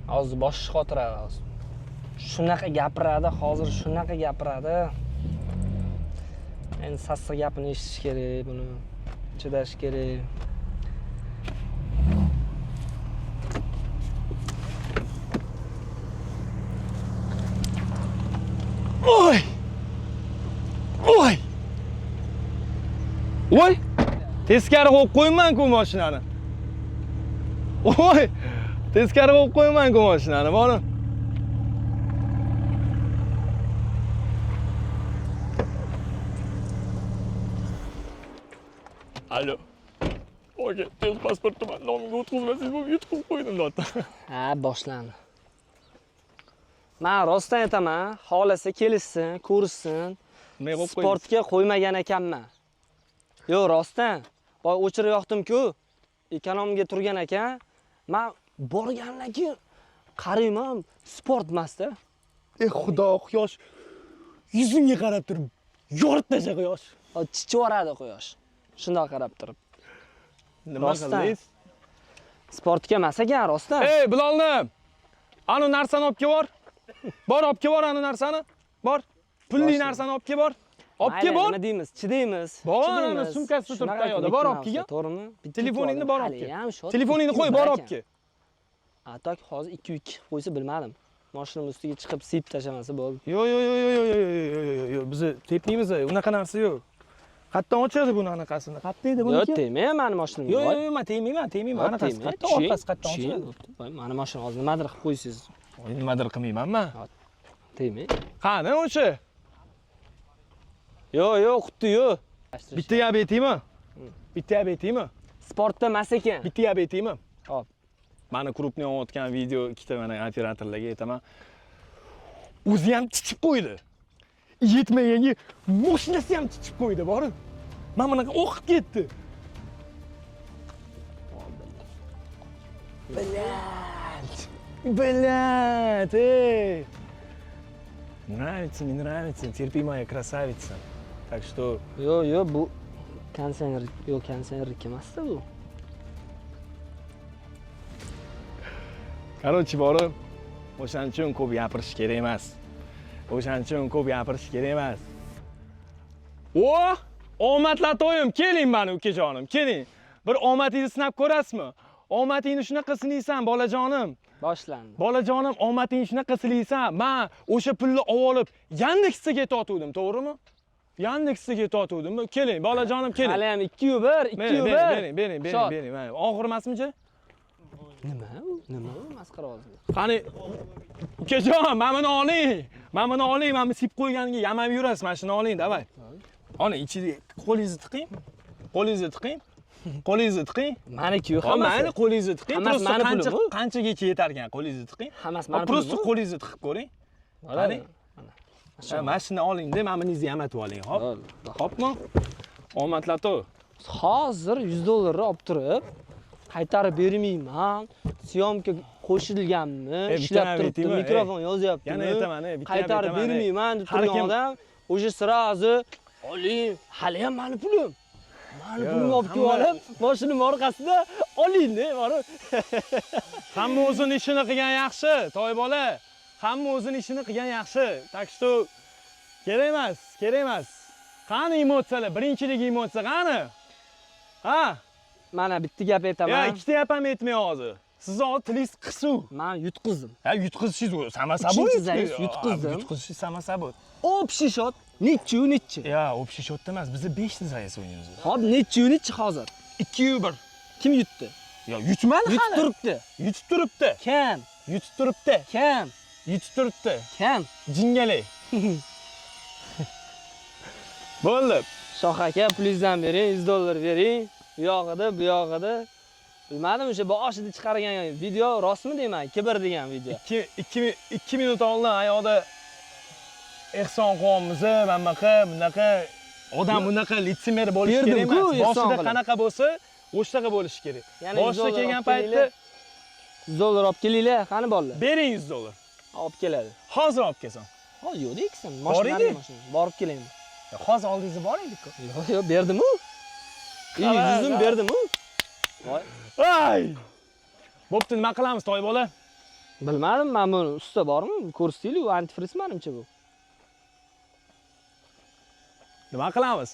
Hozir bosh xotiradi hozir. Shunaqa gapiradi, hozir shunaqa gapiradi. Endi sassiq gapini eshitish kerak, buni chidash kerak. Voy! Teskari qo'yib qo'yman-ku mashinani. Voy! Teskari qo'yib qo'yman-ku mashinani, bora. Alo. Oke, tez pasportni nomiga o'tkazmasangiz bo'lib yutqizib qo'ydim dotda. Ha, boshlandi. Men rostdan aytaman, xolasa kelishsin, ko'rishsin. Nima qilib qo'ydingiz? Sportga qo'ymagan ekanman. Yo'q, rostdan. Boy o'chirib yoqdim-ku. Ekonomga turgan ekan. Men borgandan keyin qarayman, sport emas-da. Xudo, quyosh yuzingga qarab turib, yorib tasha quyosh. Chichivoradi quyosh. Shundoq qarab turib. Nima qildingiz? Sportga emas ekan, rostdan. Ey, Bilolni! Anu narsani olib kel bor. Bor olib kel bor anu narsani. Bor. Pulli narsani olib kel bor. Olib kel bor. Nima deymiz? Chidaymiz. Bor, ana sumkasida turibdi ayoqda. Bor olib kelgan. To'g'rimi? Telefoningni bor olib kel. Telefoningni qo'y, bor olib kel. Atak hozir 2-2 qo'ysa bilmadim. Mashinam ustiga chiqib sip tashlamasa bo'ldi. Yo'q. Biz tepmaymiz, unaqa narsa yo'q. Qatdan ochadi buni anaqasini. Qatta edi buniki? Yo'q, tegmayman mani mashinamga. Yo'q, men tegmayman. Anaqasi qatdan orqasi qatdan ochadi. Mani mashina hozir nimadir qilib qo'ysiz. Nimadir qilmayman-man. Tegmay. Qani o'sha? Yo'q, xuddi yo'q. Bitta yab etaymi? Bitta yab etaymi? Sportda emas ekan. Bitta yab etaymi? Hop. Mani krupni olayotgan video ikkita mana operatorlarga aytaman. O'zi ham tichib qo'ydi. Yetmagangi mashinasi ham tichib qo'ydi, borib. Mana bunaqa o'qib ketdi. Блядь, эй! Нравится, не нравится, терпи, моя красавица. Так что... Yo'q, bu konsertlik emas-da bu. Короче, borib, o'shaning uchun ko'p gapirish kerak emas. O'shaning uchun ko'p gapirish kerak emas. O, omadlar to'yim, keling mani ukajonim, keling. Bir omadingizni sinab ko'rasizmi? Omadingni shunaqa sinaysan, bolajonim. Boshlandi. Bolajonim, omadingni shunaqa sinaysan. Men o'sha pulni olib Yandexga totuvdim, to'g'rimi? Yandexga totuvdim. Keling, bolajonim, keling. Hali ham 2-1, 2-1. Bering. Og'ir emasmi-chi? Nima u? Masxara hozir. Qani, ukajon, mana buni oling. Mana buni sip qo'yganiga yamab yurasiz, mana shuni oling, davay. Ana, ichiga qo'lingizni tiqing. Qo'lingizni tiqing. Meniki-yu hammasi. Mayli, qo'lingizni tiqing. Hammasi meni pulim. Qanchaga yetar ekan qo'lingizni tiqing. Hammasi meni pulim. Prosta qo'lingizni tiqib ko'ring. Qani? Mana shuni oling-da, mana buningizni yamatib oling, hop. Hopmi? Omadlar to. Hozir $100 olib turib, qaytarib bermayman. Syomka qo'shilganmi? Ishlab turibdi, mikrofon yozyapti. Yana aytaman, qaytarib bermayman deb turgan odam o'sha sirazi oling, hali ham meni pulim. Mani pulimni olib kelib olib, mashinam orqasida oling-da, borib. Hamma o'zini ishini qilgan yaxshi, toy bola. Hamma o'zini ishini qilgan yaxshi. Так что kerak emas. Qani emotsiyalar? Birinchidagi emotsiya qani? Ha? Mana bitta gap aytaman. Ya, ikkita gap ham aytmay hozir. Siz hozir tilingiz qisuv. Men yutqizdim. Ha, yutqizishingiz samasa bu. Yutqizdim. Yutqizish samasa bu. Общий shot nechi? Ya, общий shotda emas, biz 5 ni zayas o'ynaymiz. Hop, nechi hozir? 2-1. Kim yutdi? Ya, yutmadi hali. Yutib turibdi. Kim? Yutib turibdi. Kim? Jingalay. Bo'ldi. Shoh aka, pulingizdan bering, $100 bering. Bu yog'ida, bu yog'ida. Bilmadim, o'sha boshida chiqargan video rostmi deyman, 2-1 degan video. 2 minut oldin ayoqda ehson qilamiz, bunaqa odam bunaqa litsemer bo'lishi kerak emas. Boshida qanaqa bo'lsa, o'shaqa bo'lishi kerak. Boshida kelgan paytda $100 olib kelinglar, qani bolalar? Bering $100. Olib keladi. Hozir olib kelsan. Ha, yo'q deysan, mashina. Borib kelaymi? Hozir oldingizda bor edi-ku. Yo'q, berdim-ku. 100 berdim-ku. Voy. Ay! Bo'pti, nima qilamiz, toy bola? Bilmadim, men buni usta bormi? Ko'rsataylik, u antifriz menimcha bu. Nima qilamiz?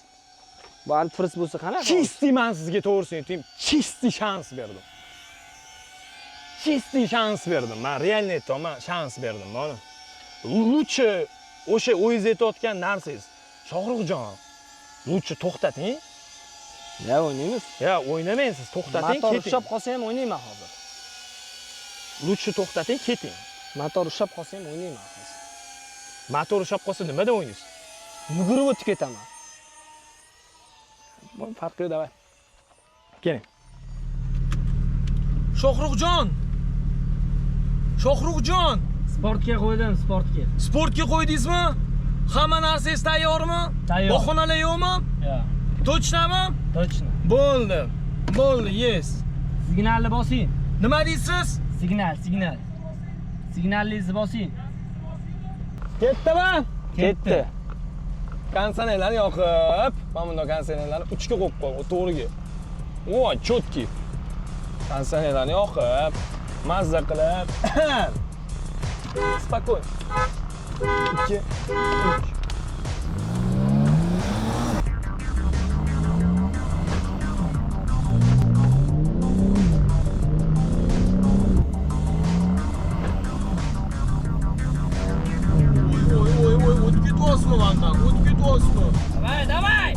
Bu antifriz bo'lsa qanaqa? Чистый men sizga to'g'risini aytayim, чистый shans berdim. Чистый shans berdim. Men realni aytaman, shans berdim mana. Лучше o'sha o'zingiz aytayotgan narsangiz. Shohruxjon, лучше to'xtating. Ya, o'ynaymiz. Ya, o'ynamaysiz, to'xtating, keting. Motor keting. ushab qolsa ham o'ynayman hozir. Лучше to'xtating, keting. Motor ushab qolsa ham o'ynayman hozir. Motor ushab qolsa nimada o'ynaysiz? Yugurib o'tib ketaman. Bu farqi yo'q, davay. Keling. Shohruxjon! Sportga qo'ydim, sportga. Sportga qo'ydingizmi? Hamma narsangiz tayyormi? Tayyor. Bahonalar yo'qmi? Yo'q. Точноmi? Точно. Bo'ldi, yes. Signalni bosing. Nima deysiz? Signal. Signalingizni bosing. Ketdimi? Ketdi. Konsonerlarni yoqib, mana bunday konsonerlarni 3 ga qo'yib qo'y, to'g'riga. Voy, chotki. Konsonerlarni yoqib, mazza qilib. Spokojno. 2, 3. Давай, давай!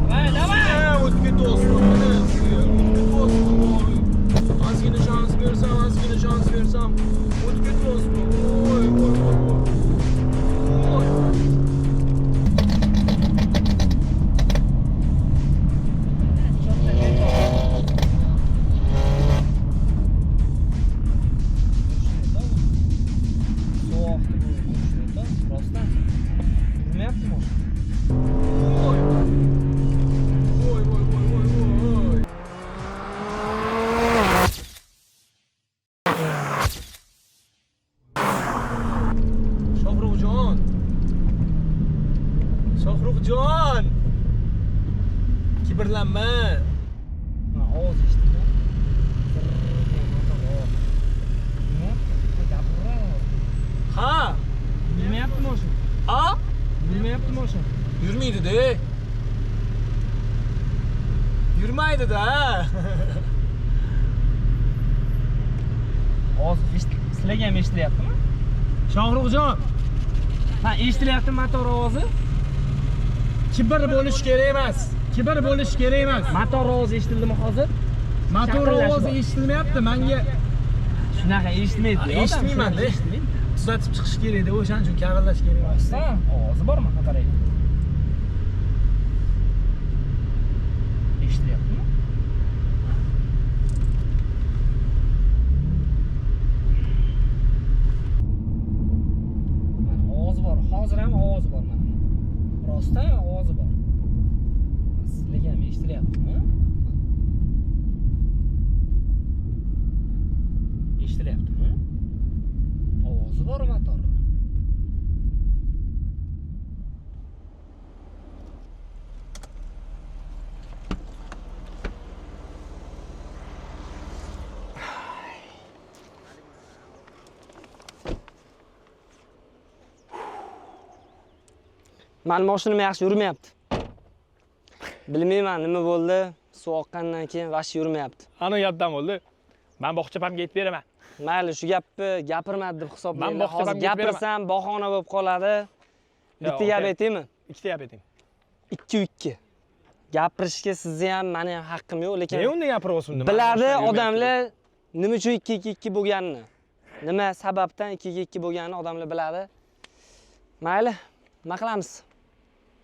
Давай, давай! Ozgina shans bersam, o'tib ketmasmi? Voy, voy, voy, voy. Shohruxjon! Kibrlanma. Ovoz eshitdingmi? Ha? Yurmayaptimi o'sha? Ha? Yurmayaptimi o'sha? Yurmaydi-da. Yurmaydi-da. Ovoz sizlarga ham eshitilyaptimi? Shohruxjon, Ha, eshitilyapti motor ovozi. kibr bo'lish kerak emas. Kibr bo'lish kerak emas. Motor ovozi eshitildimi hozir? Motor ovozi eshitilmayapti. Menga Shunaqa eshitmaydi. eshitmayman-da. Tuzatib chiqish kerak-da, o'shaning uchun kavlash kerak emas. Ovozi bormi? Qarang. Eshitilyaptimi? Ovoz bor. Hozir ham ovoz bor mana. Rostdan ovozi bor. Sizlarga ham eshitilyaptimi? Eshitilyaptimi? Ovozi bor motor. Mani mashinam yaxshi yurmayapti. Bilmayman nima bo'ldi. Suv oqqandan keyin vash yurmayapti. Ana yoddan bo'ldi. Men bog'chapamga yetib beraman. Mayli, shu gapni gapirmadi deb hisoblayman. Men bog'chapamga Hozir gapirsam bahona bo'lib qoladi. Bitta gap aytaymi? Ikkita gap ayting. 2-2. Gapirishga sizni ham, meni ham haqqim yo'q, lekin Ne unda gapiryapsiz unda? biladi odamlar nima uchun 2-2 bo'lganini. Nima sababdan 2-2 bo'lganini odamlar biladi. Mayli, nima qilamiz?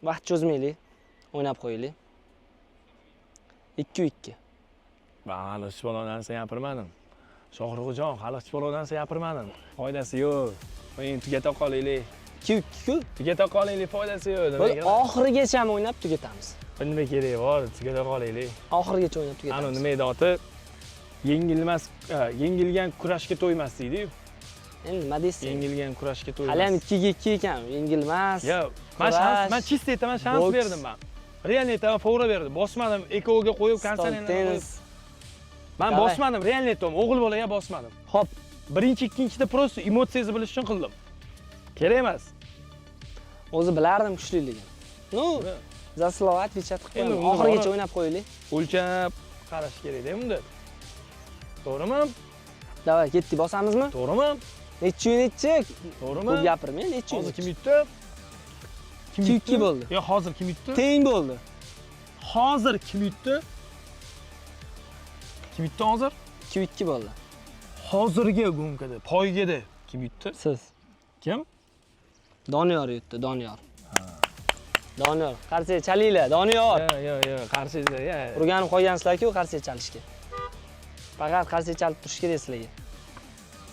Vaqt cho'zmaylik, o'ynab qo'yaylik. 2-2. Hali hech balo narsa gapirmadim. Shohruxjon, hali hech balo narsa gapirmadim. Foydasi yo'q. O'yin tugata qolaylik. 2-2-ku. Tugata qolaylik, foydasi yo'q. Biz oxirigacha ham o'ynab tugatamiz. Nima keragi bor? Tugata qolaylik. Oxirigacha o'ynab tugatamiz. Ana nima edi oti? Yengilgan kurashga to'ymas deydi-yu. Endi nima deysiz? Yengilgan kurashga to'ymas. Hali ham 2-2 ekan, yengilmas. Yo'q, men chist aytaman, shans berdim men. Realni aytaman, fora berdim. Bosmadim, ekoga qo'yib, konsolini qo'yib. Men bosmadim, realni aytaman, o'g'il bolaga bosmadim. Xo'p, Birinchi, ikkinchida prosta emotsiyangizni bilish uchun qildim. Kerak emas. o'zi bilardim kuchliligini. Ну, za слово отвечать qilib qo'yaman. Oxirigacha o'ynab qo'yaylik. O'lchab qarash kerak-da bunda. To'g'rimi? Davay, ketdik, bosamizmi? To'g'rimi? Nechi? To'g'rimi? Ko'p gapirmang, nechi? Hozir kim yutdi? 2-2 bo'ldi. Yo'q, hozir kim yutdi? Teng bo'ldi. Hozir kim yutdi? Kim yutdi hozir? 2-2 bo'ldi. Hozirgi gumkada, poygada kim yutdi? Siz. Kim? Doniyor yutdi, Doniyor. Doniyor, qarsiga chalinglar, Doniyor. Yo'q, qarshida, Urganib qo'ygansizlar-ku qarsiga chalishga. Faqat qarsiga chalib turish kerak sizlarga.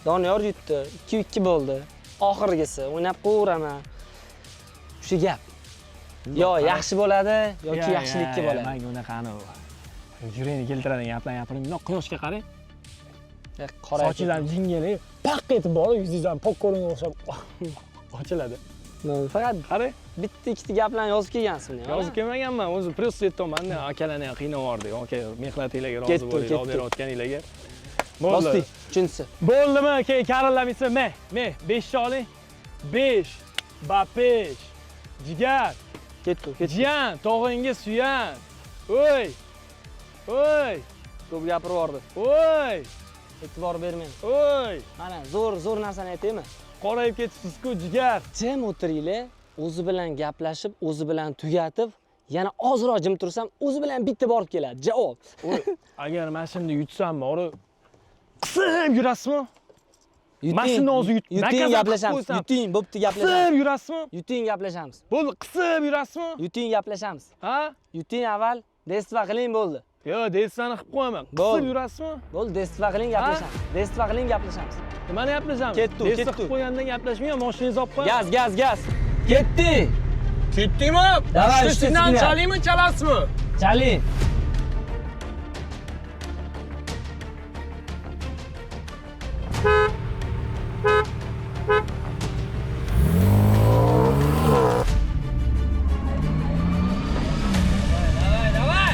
Doniyor yutdi, 2-2 bo'ldi. Oxirgisi o'ynab qo'yveraman. Shu gap. Yo, yaxshi bo'ladi yoki yaxshilikka bo'ladi. Menga unaqani yuragini keltiradigan gaplarni gapiring. Bundoq quyoshga qarang. Qora Sochinglar jingeli, paq etib borib, yuzingizdan popkornga o'xshab ochiladi. Faqat Qarang, bitta ikkita gaplarni yozib kelgansizmi? yozib kelmaganman, o'zi просто aytdim, menda akalarni ham qiynab yubordik. Aka, mehnatingizga rozi Ketdi, bo'ling, ketdi. olib berayotganingizga. Bosdik, uchinchisi. Bo'ldimi? Keyin karillamaysan. Men 5 cha oling. 5. Ba 5. Jigar. Ketdi. Jiyan, tog'inga suyan. Oy. Oy. Ko'p gapirib yubordi. Oy. E'tibor bermang. Oy. Mana zo'r narsani aytaymi? Qorayib ketibsiz-ku, jigar. Jim o'tiringlar, o'zi bilan gaplashib, o'zi bilan tugatib, yana ozroq jim tursam, o'zi bilan bitta borib keladi. Javob. Oy, agar mashinani yutsam, ori qisib yurasizmi? Mashinani o'zi yuting gaplashamiz. Yuting, bo'pti gaplashamiz. Qisib yurasizmi? Yuting gaplashamiz. Bo'ldi, qisib yurasizmi? Yuting gaplashamiz. Ha? Yuting avval, destva qiling bo'ldi. Yo, destvani qilib qo'yaman. Qisib yurasizmi? Bo'ldi, destva qiling gaplashamiz. Destva qiling gaplashamiz. Nimani gaplashamiz? Ketdi. Destva qilib qo'ygandan gaplashmayman, mashinangizni olib qo'yaman. Gaz. Ketdi. Ketdingmi? Davay, Sizdan chalingmi, chalasizmi? Chaling. Давай.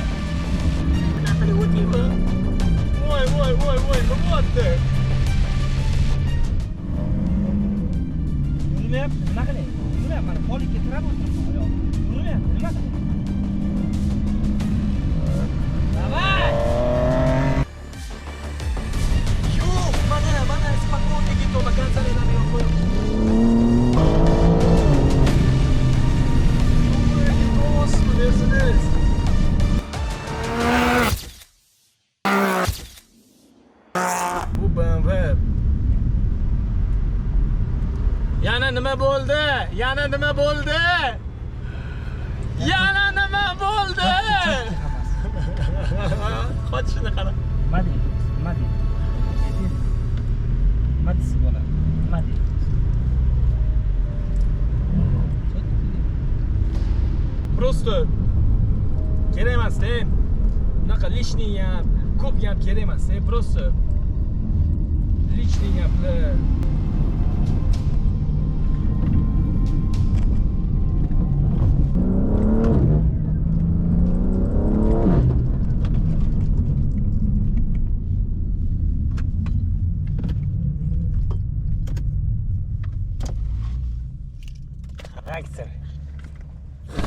Voy, nima bo'lyapti? Yurmayapti, nima qiling? Yurmayapti, mana polikka tirab o'tiribman oyoq. Yurmayapti, nima qiling? Давай! Yo'q, mana spokойно ketdi, konsollarni yo'q qo'yib. Bu BMW. Yana nima bo'ldi? Qochishni qara. Madi. Madisi bo'ladi. Madi. Просто kerak emas-da. Bunaqa lishniy gap, ko'p gap kerak emas-da. Просто lishniy gaplar. Xarakter.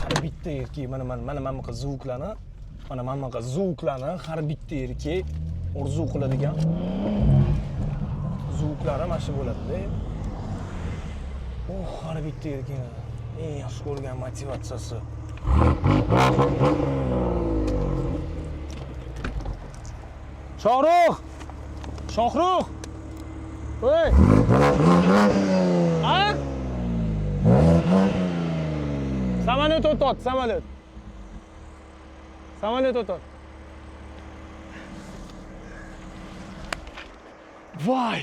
Har bitta erkak mana bunaqa zvuklarni, har bitta erkak orzu qiladigan zvuklar mana shu bo'ladi-da. Har bitta erkakning eng yaxshi ko'rgan motivatsiyasi. Shohruh! Oy! Ha? Samolyot o'tadi, samolyot. Voy!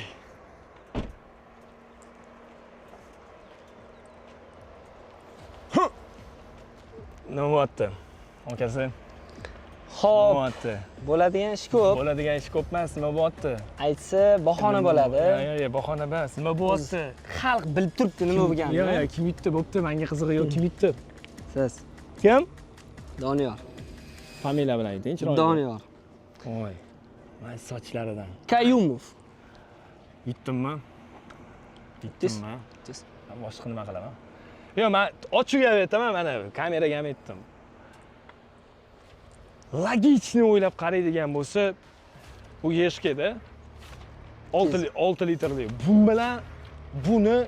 Nima bo'lyapti? Akasi. Xo'p, bo'ladigan ish ko'p. Bo'ladigan ish ko'p emas, nima bo'lyapti? Aytsa bahona bo'ladi. Yo'q, bahona emas. Nima bo'lyapti? Xalq bilib turibdi nima bo'lganini. Yo'q, kim yutdi? Bo'pti, menga qizig'i yo'q, kim yutdi? Siz. Kim? Doniyor. Familiya bilan ayting, chiroyli. Doniyor. Voy. Mana sochlaridan. Kayumov. Yutdimmi? Yutdingiz? Boshqa nima qilaman? Yo'q, men ochiq aytaman, mana kameraga ham aytdim. Logichni o'ylab qaraydigan bo'lsa, bu yeshkada 6 litrli. Bu bilan buni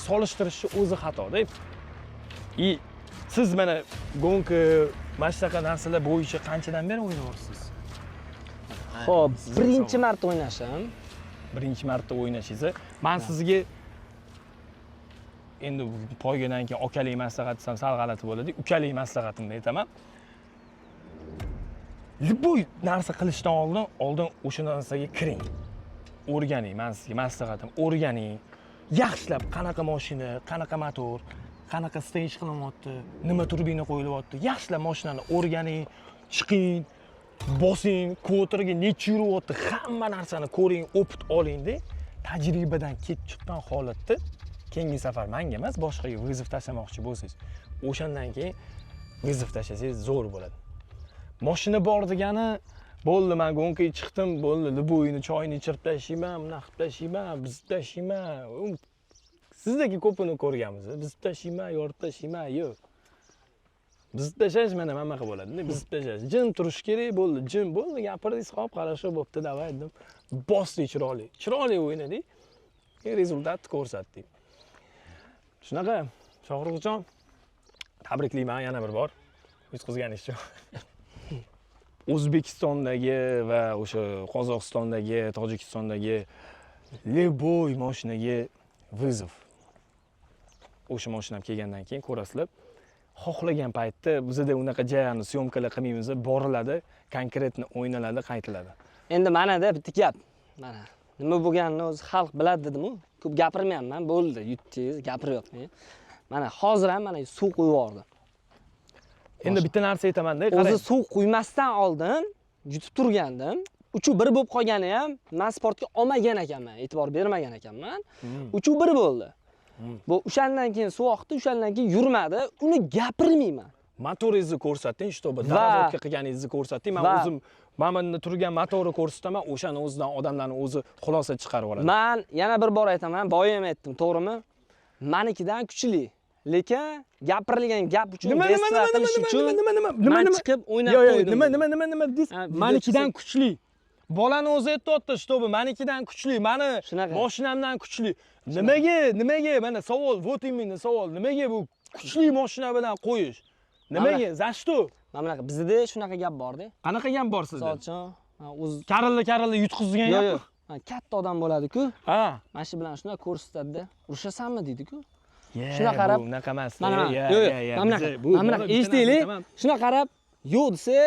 solishtirishni o'zi xatoda. Siz mana gonka mana shunaqa narsalar bo'yicha qanchadan beri o'ynayapsiz? Xo'p, birinchi marta o'ynashim. Birinchi marta o'ynashingiz. Men sizga endi poygadan keyin akalik maslahat desam sal g'alati bo'ladi. Ukalik maslahatimni aytaman. Bu narsa qilishdan oldin o'sha narsaga kiring. O'rganing, men sizga maslahatim, o'rganing. Yaxshilab qanaqa mashina, qanaqa motor, qanaqa stage qilinyapti, nima turbina qo'yilyapti. Yaxshilab mashinani o'rganing, chiqing, bosing, kvoterga necha yuryapti, hamma narsani ko'ring, opit oling-da. Tajribadan ketib chiqqan holatda keyingi safar menga emas, boshqaga vizov tashlamoqchi bo'lsangiz, o'shandan keyin vizov tashlasangiz zo'r bo'ladi. Mashina bor degani bo'ldi, men gonkaga chiqdim, bo'ldi, liboyni choyni ichirib tashlayman, bunaqa qilib tashlayman, buzib tashlayman. Sizdagi ko'pini ko'rganmiz. Buzib tashlayman, yorib tashlayman, yo'q. Buzib tashlash mana nima bo'ladi-da, buzib tashlash. Jim turish kerak bo'ldi, jim bo'ldi, gapirdingiz, xo'p, qarasho bo'pti, davay dedim. Bosdi chiroyli. Chiroyli o'ynadik. Rezultatni ko'rsatdik. Shunaqa, Shohruxjon, tabriklayman yana bir bor. Yutqizganingiz uchun. O'zbekistondagi va o'sha Qozog'istondagi, Tojikistondagi Leboy mashinaga vizov. O'sha mashinam kelgandan keyin ko'rasizlar, xohlagan paytda bizda unaqa jayani syomkalar qilmaymiz, boriladi, konkretni o'ynaladi, qaytiladi. Endi mana-da bitta gap. Mana nima bo'lganini o'zi xalq biladi dedim-ku. Ko'p gapirmayapman, bo'ldi, yutdingiz, gapiryapman. Mana hozir ham mana suv qo'yib yubordim. Endi bitta narsa aytaman-da, o'zi suv quymasdan oldin yutib turgandim. Uchuv bir bo'lib qolgani ham men sportga olmagan ekanman, e'tibor bermagan ekanman. Uchuv bir bo'ldi. Bu o'shandan keyin suv oqdi, o'shandan keyin yurmadi, uni gapirmayman. Motoringizni ko'rsating, shtoba daravodga qilganingizni ko'rsating. Men o'zim mana turgan motorni ko'rsataman, o'shani o'zidan odamlarning o'zi xulosa chiqarib oladi. Men yana bir bor aytaman, boyam aytdim, to'g'rimi? Menikidan kuchli. Lekin gapirilgan gap uchun destra qilish uchun men chiqib o'ynab qo'ydim. Nima deysiz? Menikidan kuchli. Bolani o'zi aytdi, shtoba menikidan kuchli, meni mashinamdan kuchli. Nimaga mana savol, вот именно savol. Nimaga bu kuchli mashina bilan qo'yish? Nimaga? За что? Mana bunaqa bizda shunaqa gap bor-da. Qanaqa gap bor sizda? Sochon, o'zi Karilla yutqizgan gap. Yo'q. Katta odam bo'ladi-ku. Ha. Mana shu bilan shuna ko'rsatadi-da. Urushasanmi deydi-ku. Shuna qarab, unaqa emas. Mana eshitaylik. Shuna qarab, yo'q desa,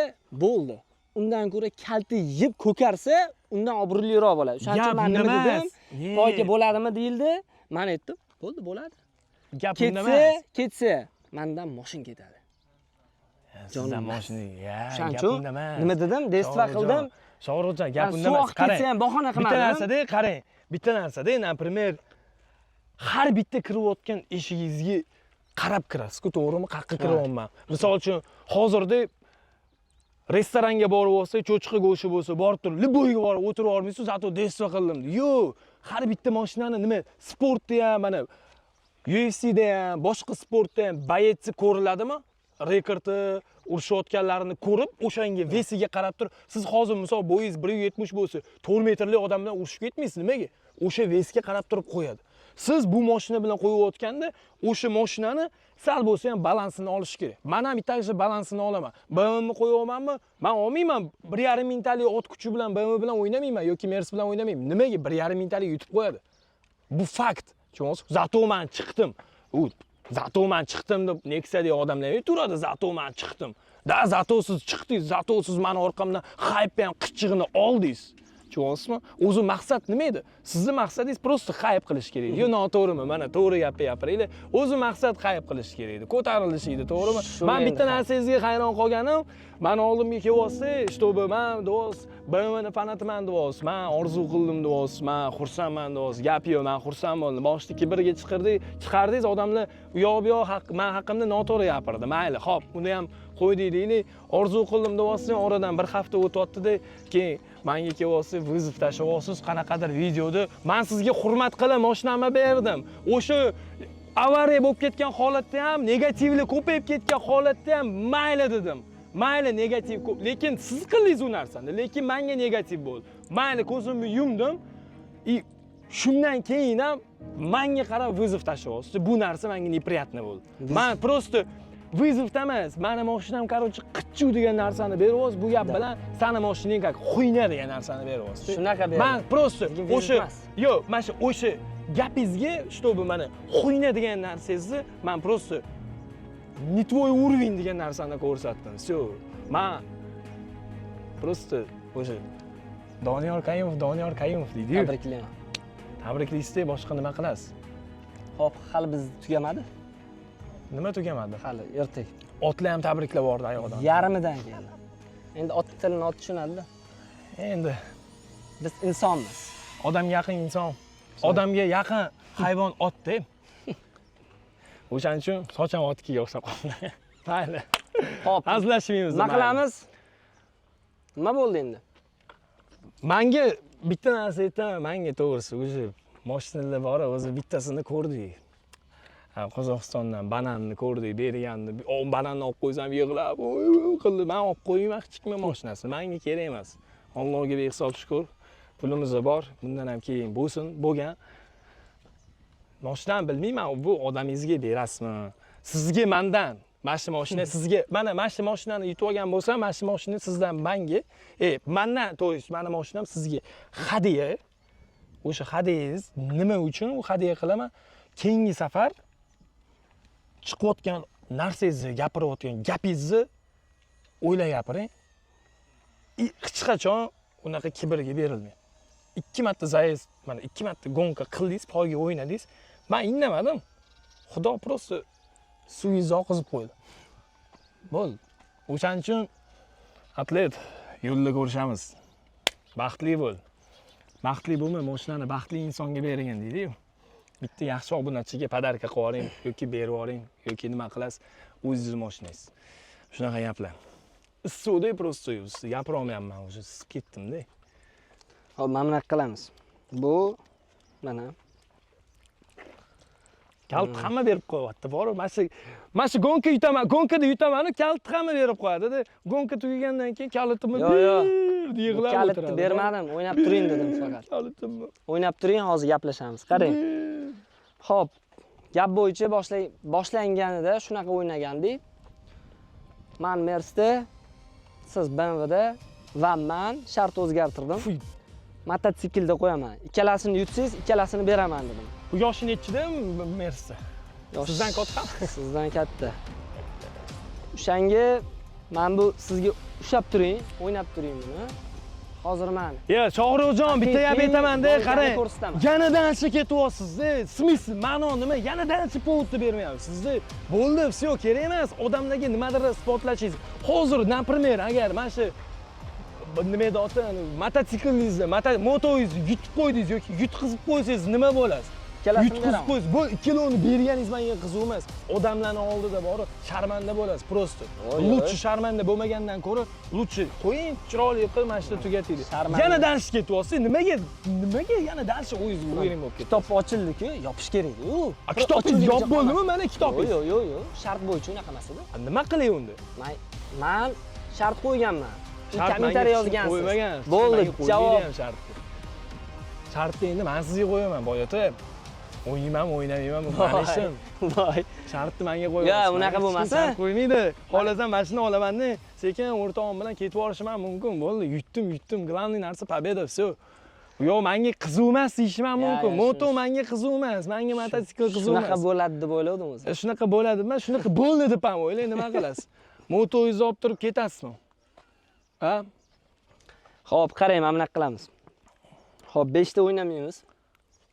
bo'ldi. Undan ko'ra kalti yeb ko'karsa, undan obro'liroq bo'ladi. O'shaning uchun men nima dedim? Poyga bo'ladimi deyildi. Men aytdim, bo'ldi, bo'ladi. Gap unda emas. Ketsa, mendan mashin ketadi. Sizdan mashina, gap unda emas. Nima dedim? Destra qildim. Shohruxjon, gap unda emas. Ketsa ham bahona qilmadim. Bitta narsada, qarang. Bitta narsada, например, har bitta kirayotgan eshigingizga qarab kirasiz-ku, to'g'rimi? Qayerga kiryapman? Misol uchun, hozirda restoranga borib olsa, cho'chqa go'shi bo'lsa, borib turib, liboyga borib o'tirib olmaysiz, zato destra qildim. Yo'q, har bitta mashinani nima, sportda ham, mana UFCda ham, boshqa sportda ham bayetsi ko'riladimi? Rekordi urishayotganlarini ko'rib, o'shanga vesiga qarab turib, siz hozir misol bo'yingiz 170 bo'lsa, 4 metrli odam bilan urushib ketmaysiz, nimaga? O'sha vesga qarab turib qo'yadi. Siz bu mashina bilan qo'yayotganda, o'sha mashinani sal bo'lsa ham balansini olish kerak. Men ham bitta balansini olaman. BMW qo'yayapmanmi? Men olmayman. 1,5 mingtalik ot kuchi bilan BMW bilan o'ynamayman yoki Mercedes bilan o'ynamayman. Nimaga 1,5 mingtalik yutib qo'yadi? Bu fakt. Tushunasiz? Zato men chiqdim. Zato men chiqdim deb Nexia odamlar turadi, zato men chiqdim. Da zato siz chiqdingiz, zato siz meni orqamdan hype ham qichig'ini oldingiz. Tushunasizmi? O'zi maqsad nima edi? Sizning maqsadingiz prosta hype qilish kerak edi. Yo, noto'g'rimi? Mana to'g'ri gapiringlar. O'zi maqsad hype qilish kerak edi. Ko'tarilish edi, to'g'rimi? Men bitta narsangizga hayron qolganim, men oldimga kelyapsiz, shtoba men do'st, BMWni fanatiman deyapsiz. Men orzu qildim deyapsiz. Men xursandman deyapsiz. Gap yo'q, men xursand bo'ldim. Boshlikka birga chiqardingiz, odamlar u yoq bu yoq men haqimda noto'g'ri gapirdi. Mayli, xo'p, uni ham qo'ydik deylik. Orzu qildim deyapsiz, oradan bir hafta o'tyapti-da, keyin menga kelyapsiz, vizov tashlayapsiz, qanaqadir videoda. Men sizga hurmat qilib mashinamni berdim. O'sha avariya bo'lib ketgan holatda ham, negativli ko'payib ketgan holatda ham mayli dedim. Mayli negativ ko'p, lekin siz qildingiz u narsani, lekin menga negativ bo'ldi. Mayli ko'zimni yumdim. Shundan keyin ham menga qarab vizov tashlayapsiz. Bu narsa menga неприятно bo'ldi. Men prosta vizovda emas, meni mashinam, короче, qichchuv degan narsani beryapsiz. Bu gap bilan seni mashinang как xuyna degan narsani beryapsiz. Shunaqa ber. Men prosta yo'q, mana o'sha gapingizga, shtobi mana xuyna degan narsangizni men prosta не твой уровень degan narsani ko'rsatdim. Всё. Men prosta o'sha Doniyor Qayumov deydi-yu. Tabriklayman. Tabriklaysizda boshqa nima qilasiz? Xo'p, hali biz tugamadi. Nima tugamadi? Hali ertak. Otlar ham tabriklab bordi oyoqdan. Yarimidan keldi. Endi ot tilini ot tushunadi-da. Endi biz insonmiz. Odamga yaqin inson. Odamga yaqin hayvon ot-da. O'shaning uchun socham otga o'xshab qoldi. Mayli. Xo'p, hazillashmaymiz. nima qilamiz? Nima bo'ldi endi? Menga bitta narsa aytaman, menga to'g'risi, o'zi mashinalar bor, o'zi bittasini ko'rdik. Qozog'istondan bananni ko'rdik, berganni. O bananni olib qo'ysam yig'lab, qildi. Men olib qo'ymoqchiman mashinasini. Menga kerak emas. Allohga behisob shukr. Pulimiz bor. Bundan ham keyin bo'lgan. Mashinani bilmayman, bu odamingizga berasizmi? Sizga mendan mana shu mashina sizga, mana shu mashinani yutib olgan bo'lsam, mana shu mashina sizdan menga, mendan, to есть meni mashinam sizga hadiya. O'sha hadiyangiz nima uchun u hadiya qilaman? Keyingi safar chiqayotgan narsangizni, gapirayotgan gapingizni o'ylab gapiring. Hech qachon unaqa kibrga berilmang. 2 marta zayiz, mana 2 marta gonka qildingiz, poyga o'ynadingiz. Men indamadim. Xudo просто suvingizni oqizib qo'ydi. Bo'ldi. O'shaning uchun atlet yo'lda ko'rishamiz. Baxtli bo'l. Baxtli bo'lma, mashinani baxtli insonga bergan deydi-ku. Bitta yaxshi obunachiga podarka qilib yuboring yoki berib yuboring yoki nima qilasiz, o'zingiz mashinangiz. Shunaqa gaplar. Issiqda просто gapira olmayapman, o'sha isib ketdim-da. Hop, mana bunaqa qilamiz. Bu mana kalt hamma berib qo'yapti. Bor, mana shu gonka yutaman, gonkada yutaman, kalt hamma berib qo'yadi-da. Gonka tugagandan keyin kalitimni yig'lab o'tiradi. Kalitni bermadim, o'ynab turing dedim faqat. Kalitimni. O'ynab turing, hozir gaplashamiz. Qarang. Xo'p, gap bo'yicha boshlanganida shunaqa o'ynagandik. Men Mercedes, siz BMWda va men shart o'zgartirdim. Mototsiklda qo'yaman. Ikkalasini yutsangiz, ikkalasini beraman dedim. Bu yoshi nechida Mercedes? Sizdan kattami? Sizdan katta. O'shanga men bu sizga ushab turing, o'ynab turing buni. Hozir men. Yo, Shohruxjon, bitta gap aytaman-da, qarang. Yana dancha ketyapsiz-da. Smysl, ma'no nima? Yana dancha povudni bermayapsiz-da. Bo'ldi, всё, kerak emas. Odamlarga nimadir isbotlashingiz. Hozir, например, agar mana shu nima edi oti, mototsiklingizni, motoyingizni yutib qo'ydingiz yoki yutqizib qo'ysangiz nima bo'lasiz? Yutqizib qo'ysiz, bu ikkaloni berganingiz menga qiziq emas. Odamlarning oldida borib sharmanda bo'lasiz, просто. Lutchi sharmanda bo'lmagandan ko'ra, lutchi qo'ying, chiroyli qilib mana shuni tugataylik. Yana dansh ketyapsiz, nimaga yana dansh o'yingiz bo'lib ketdi? Kitob ochildi-ku, yopish kerak-ku. Kitobingiz yopib bo'ldimi? Mana kitobingiz. Yo'q, shart bo'yicha unaqa emas edi. Nima qilay unda? Men shart qo'yganman. Kommentariy yozgansiz. Bo'ldi, javob. Shartni endi men sizga qo'yaman, boyotib. O'ynayman, o'ynamayman, bu meni ishim. Voy. Shartni menga qo'yasiz. Yo'q, unaqa bo'lmasa, qo'ymaydi. Xohlasam mashina olaman-da, sekin o'rtog'im bilan ketib borishim ham mumkin. Bo'ldi, yutdim. Главный narsa победа, всё. Yo'q, menga qiziq emas deyishim ham mumkin. Moto menga qiziq emas, menga mototsikl qiziq emas. Shunaqa bo'ladi deb o'yladim o'zi. Shunaqa bo'ladi, men shunaqa bo'ldi deb ham o'ylang, nima qilasiz? Motoyingizni olib turib ketasizmi? Ha? Xo'p, qarang, mana bunaqa qilamiz. Xo'p, 5 ta o'ynamaymiz.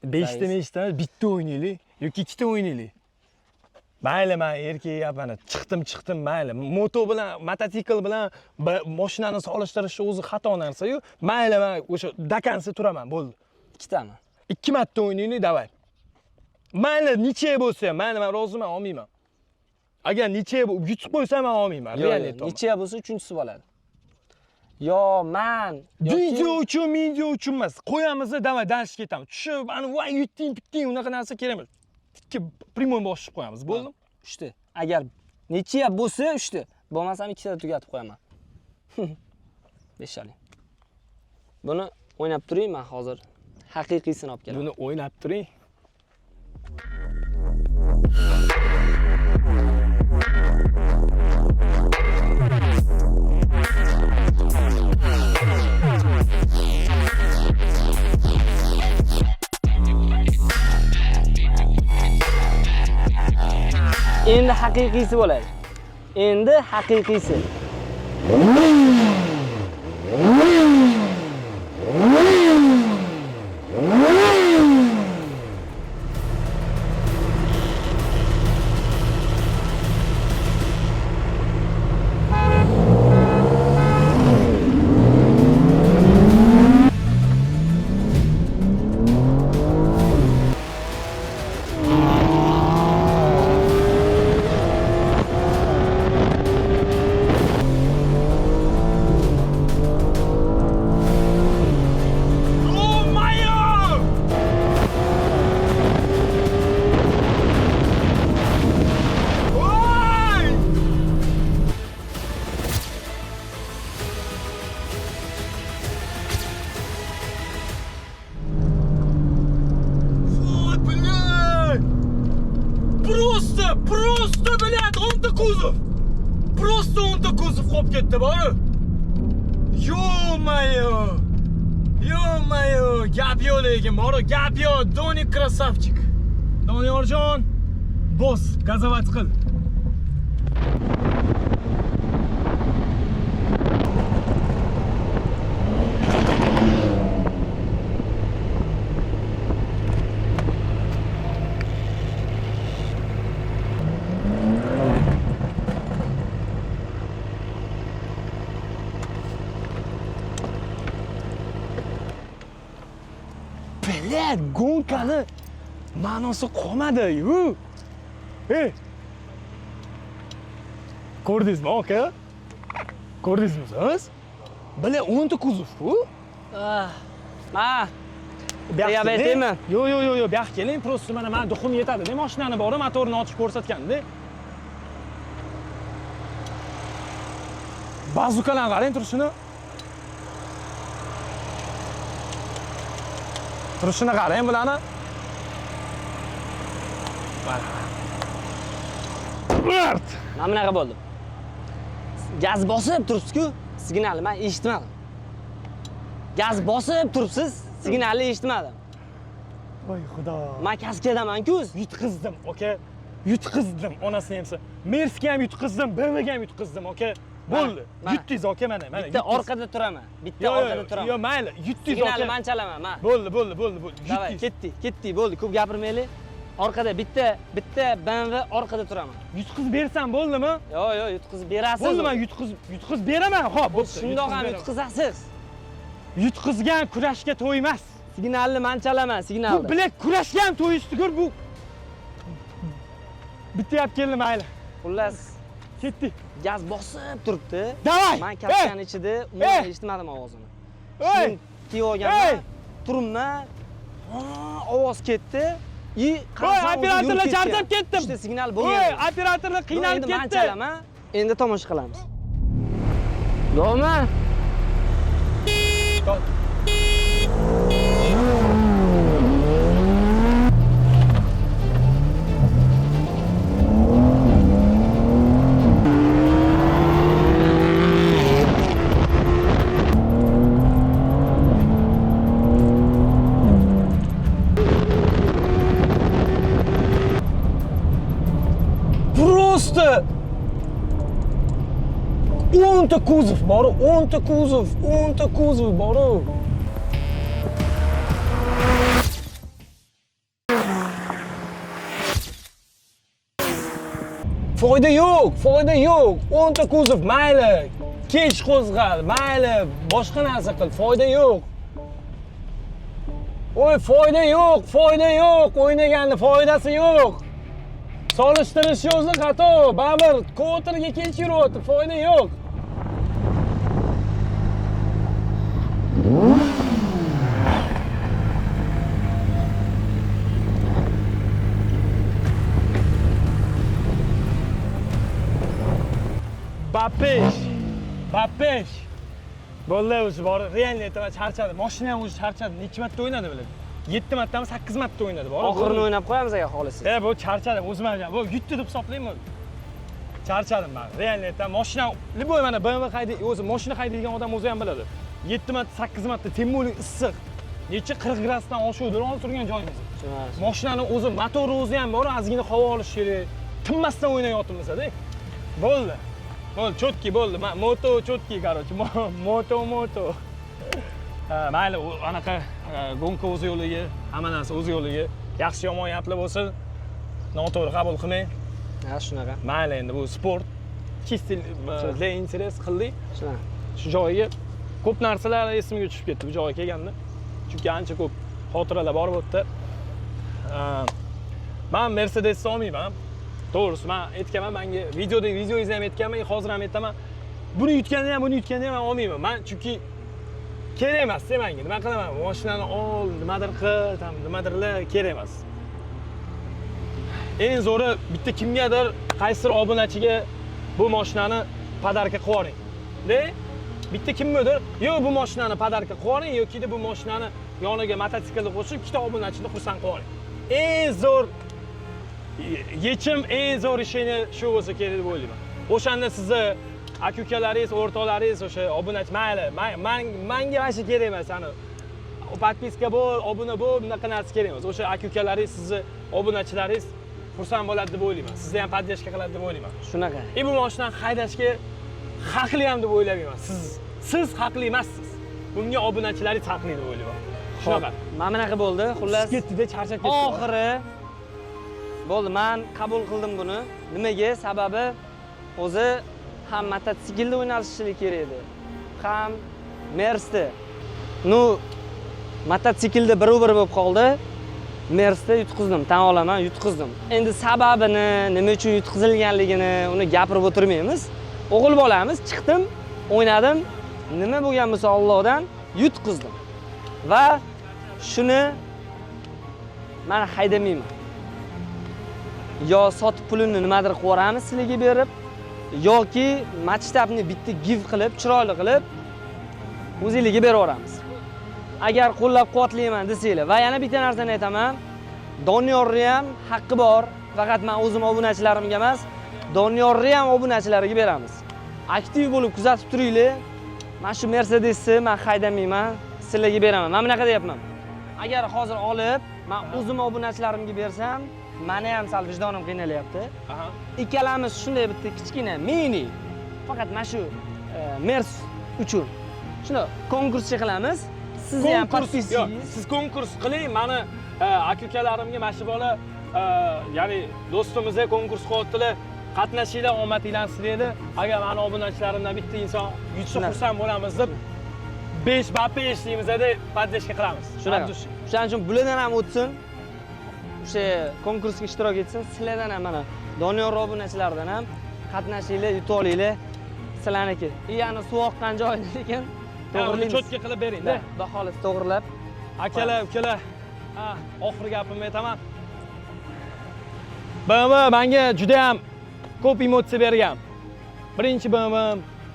5 ta emas, bitta o'ynaylik yoki 2 ta o'ynaylik. Mayli, men erkak gapini chiqdim, mayli. Moto bilan, mototsikl bilan mashinani solishtirish o'zi xato narsa-yu. Mayli, men o'sha dakansi turaman, bo'ldi. 2 tami? 2 marta o'ynaylik, davay. Mayli, necha bo'lsa ham, mayli, men roziman, olmayman. Agar necha yutib qo'ysam ham olmayman. Necha bo'lsa, 3-chisi bo'ladi. Yo, men video uchun emas. Qo'yamiz, davay, dansh ketamiz. Tushib, ani voy yutding, unaqa narsa kerak emas. Tikka primoy bosib qo'yamiz, bo'ldimi? 3 ta. Agar necha bo'lsa 3 ta, bo'lmasa 2 ta tugatib qo'yaman. Beshaling. Buni o'ynab turing, men hozir haqiqiysini olib kelaman. Buni o'ynab turing. Endi haqiqiysi bo'ladi. Endi haqiqiysi. o'nta kuzov qolib ketdi, bor. Yo-mayo. Yo-mayo, gap yo'q lekin, bor, gap yo'q. Donik krasavchik. Doniyorjon, bos, gazovat qil. Bilet, gonkani ma'nosi qolmadi-yu. Ey. Ko'rdingizmi, aka? Ko'rdingizmi siz? Bilet 10 ta kuzov-ku. Ma. Diabetimi? Yo'q, bu yoqqa keling, просто mana duxum yetadi. Mashinani bor, motorini ochib ko'rsatganda. Bazukalarni qarang turishini. Turishini qarang bularni. Mana bunaqa bo'ldi. Gaz bosib turibsiz-ku, signalni men eshitmadim. Gaz bosib turibsiz, signalni eshitmadim. Voy xudo. Men kaskadaman-ku, Yutqizdim, aka. Yutqizdim onasini hamsa. Merski ham yutqizdim, BMWga ham yutqizdim, aka. Bo'ldi. Yutdingiz, aka, mana. Bitta orqada turaman. Bitta orqada turaman. Yo'q, mayli, yutdingiz, aka. Signalni men chalaman, ma. Bo'ldi. Davay, ketdi, bo'ldi. Ko'p gapirmaylik. Orqada bitta BMW orqada turaman. Yutqizib bersam bo'ldimi? Yo'q, yutqizib berasiz. Bo'ldi, men yutqizib beraman. Xo'p, bo'pti. Shundoq ham yutqizasiz. Yutqizgan kurashga to'ymas. Signalni men chalaman, signalni. Bu bilak kurashga ham to'yishdi-ku bu. Bitta keldi, mayli. Xullas, ketdi. Gaz bosib turibdi. Davay. Men kaskani ichida umuman eshitmadim ovozini. Ey! Kiyoganman, turibman. Ovoz ketdi. Operatorlar charchab ketdim. İşte signal bo'lgan. Voy, operatorlar qiynalib ketdi. Men chalaman. Endi tomosha qilamiz. Yo'qmi? Просто 10 ta kuzov bor, 10 ta kuzov bor. Foyda yo'q. 10 ta kuzov, mayli. Kech qo'zg'al, mayli, boshqa narsa qil, foyda yo'q. Voy, foyda yo'q. O'ynaganning foydasi yo'q. Solishtirish yo'zi xato. Baribir ko'tirga kech yuryapti, foyda yo'q. Bapesh. Bo'ldi o'zi bor. Realni aytaman, charchadi. Mashina ham o'zi charchadi. Necha marta o'ynadi biladi. 7 martami 8 marta o'ynadi. Bor. Oxirini o'ynab qo'yamiz agar xohlasiz. Bu charchadi, o'zim ham. Bu yutdi deb hisoblayman. Charchadim men. Realni aytaman, mashina, liboy mana BMW haydi, o'zi mashina haydaydigan odam o'zi ham biladi. 7 marta, 8 marta temurli issiq. Necha 40 gradusdan oshuvdir olib turgan joyimiz. Mashinaning o'zi, motori o'zi ham bor, ozgina havo olish kerak. Tinmasdan o'ynayotibmiz-da. Bo'ldi. Bo'ldi, chotki bo'ldi. Moto chotki, короче. Moto. Mayli, anaqa gonka o'z yo'liga, hamma narsa o'z yo'liga. Yaxshi yomon gaplar bo'lsa, noto'g'ri qabul qilmang. Ha, shunaqa. Mayli, endi bu sport. Чисто для интерес qildik. Shunaqa. Shu joyga ko'p narsalar esimga tushib ketdi bu joyga kelganda. Chunki ancha ko'p xotiralar bor bu yerda. Men Mercedes olmayman. To'g'risi, men aytganman, menga videoyingizni ham aytganman, hozir ham aytaman. Buni yutganda ham men olmayman. Men chunki kerak emas menga. Nima qilaman? Mashinani ol, nimadir qil, nimadirlar kerak emas. Eng zo'ri bitta kimgadir qaysidir obunachiga bu mashinani podarka qilib yuboring. Bitta kimgadir, yo bu mashinani podarka qilib yuboring yoki bu mashinani yoniga mototsiklni qo'shib, ikkita obunachini xursand qilib yuboring. Eng zo'r yechim, eng zo'r ishini shu bo'lsa kerak deb o'ylayman. O'shanda sizni aka-ukalaringiz, o'rtoqlaringiz o'sha obunachi mayli. Menga mana shu kerak emas, ani. Podpiska bo'l, obuna bo'l, bunaqa narsa kerak emas. O'sha aka-ukalaringiz, sizni obunachilaringiz xursand bo'ladi deb o'ylayman. Sizni ham podдержка qiladi deb o'ylayman. Shunaqa. Bu mashinani haydashga haqli ham deb o'ylamayman. Siz haqli emassiz. Bunga obunachilaringiz haqli deb o'ylayman. Shunaqa. Mana bunaqa bo'ldi. Xullas, ketdi-da, charchab ketdi. oxiri bo'ldi, men qabul qildim buni. Nimaga? Sababi o'zi ham mototsiklda o'ynalishlik kerak edi. Ham Mersda. Nu mototsiklda bir-bir bo'lib qoldi. Mersda yutqizdim, tan olaman, yutqizdim. Endi sababini, nima uchun yutqizilganligini uni gapirib o'tirmaymiz. O'g'il bolamiz, chiqdim, o'ynadim. Nima bo'lgan bo'lsa Allohdan yutqizdim. Va shuni men haydamayman. Yo sotib pulini nimadir qilib yuboramiz sizlarga berib, yoki maktabni bitta gif qilib, chiroyli qilib o'zingizga berib yuboramiz. Agar qo'llab-quvvatlayman desanglar va yana bitta narsani aytaman. Doniyorni ham haqqi bor. Faqat men o'zim obunachilarimga emas, Doniyorni ham obunachilariga beramiz. Aktiv bo'lib kuzatib turinglar. Men shu Mercedesni men haydamayman, sizlarga beraman. Men bunaqa deyapman. Agar hozir olib, men o'zim obunachilarimga bersam, meni ham sal vijdonim qiynalyapti. Ikkalamiz shunday bitta kichkina mini, faqat mana shu Mers uchun shuni konkurscha qilamiz. Siz ham podpisangiz. Siz konkurs qiling, meni aka-ukalarimga mana shu bola, ya'ni do'stimizga konkurs qilyaptilar. Qatnashinglar, omadinglarni silaydi. Agar meni obunachilarimdan bitta inson yutsa xursand bo'lamiz deb 5 bapesh deymiz deb podдержка qilamiz. Shunaqa. Shuning uchun bulardan ham o'tsin. O'sha konkursga ishtirok etsin. Sizlardan ham mana Doniyor obunachilaridan ham qatnashinglar, yutib olinglar. Sizlarniki. Yana suv oqqan joyda ekan. To'g'rilaymiz. Cho'tka qilib bering-da. Xudo xolis to'g'rilab. Akalar, ukalar. Oxirgi gapimni aytaman. BMW menga juda ham ko'p emotsiya bergan. Birinchi BMW,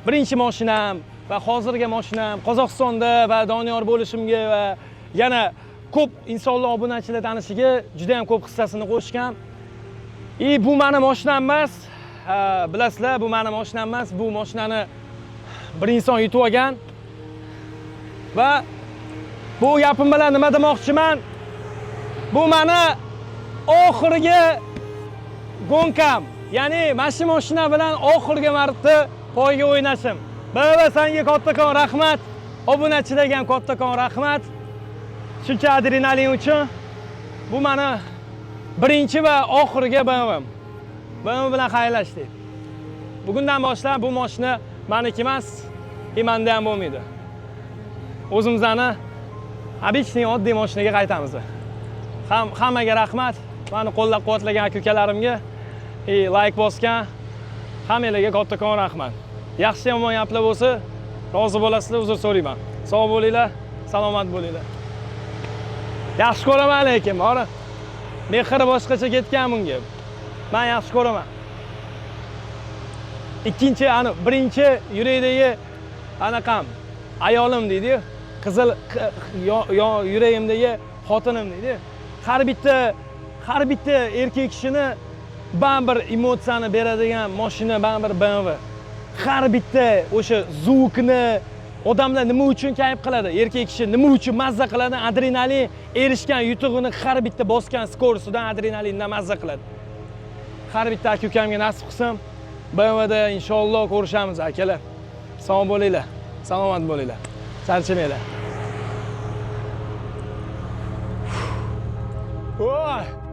birinchi mashinam va hozirgi mashinam Qozog'istonda va Doniyor bo'lishimga va yana ko'p insonlar obunachilar tanishiga juda ham ko'p hissasini qo'shgan. Bu meni mashinam emas. Bilasizlar, bu meni mashinam emas. Bu mashinani bir inson yutib olgan. Va bu gapim bilan nima demoqchiman? Bu meni oxirgi gonkam. Ya'ni mana shu mashina bilan oxirgi marta poyga o'ynashim. BMW senga kattakon rahmat. Obunachilarga ham kattakon rahmat. Shuncha adrenalin uchun. Bu meni birinchi va oxirgi BMW. BMW bilan xayrlashdik. Bugundan boshlab bu mashina meniki emas, menda ham bo'lmaydi. O'zimizni обычный oddiy mashinaga qaytamiz. Hammaga rahmat. Meni qo'llab-quvvatlagan aka-ukalarimga, like bosgan hammalarga kattakon rahmat. Yaxshi yomon gaplar bo'lsa, rozi bo'lasizlar, uzr so'rayman. Sog' bo'linglar, salomat bo'linglar. Yaxshi ko'raman lekin, bora. Mehr boshqacha ketgan bunga. Men yaxshi ko'raman. Ikkinchi, birinchi yurakdagi anaqam ayolim deydi-yu, qizil yuragimdagi xotinim deydi. Har bitta erkak kishini bir emotsiyani beradigan mashina bir BMW. Har bitta o'sha zvukni odamlar nima uchun kayf qiladi? Erkak kishi nima uchun mazza qiladi? Adrenalin erishgan yutug'ini har bitta bosgan skorsidan adrenalindan mazza qiladi. Har bitta aka-ukamga nasib qilsin, BMWda inshaalloh ko'rishamiz akalar. Sog' bo'linglar, salomat bo'linglar. Charchamanglar. Voy!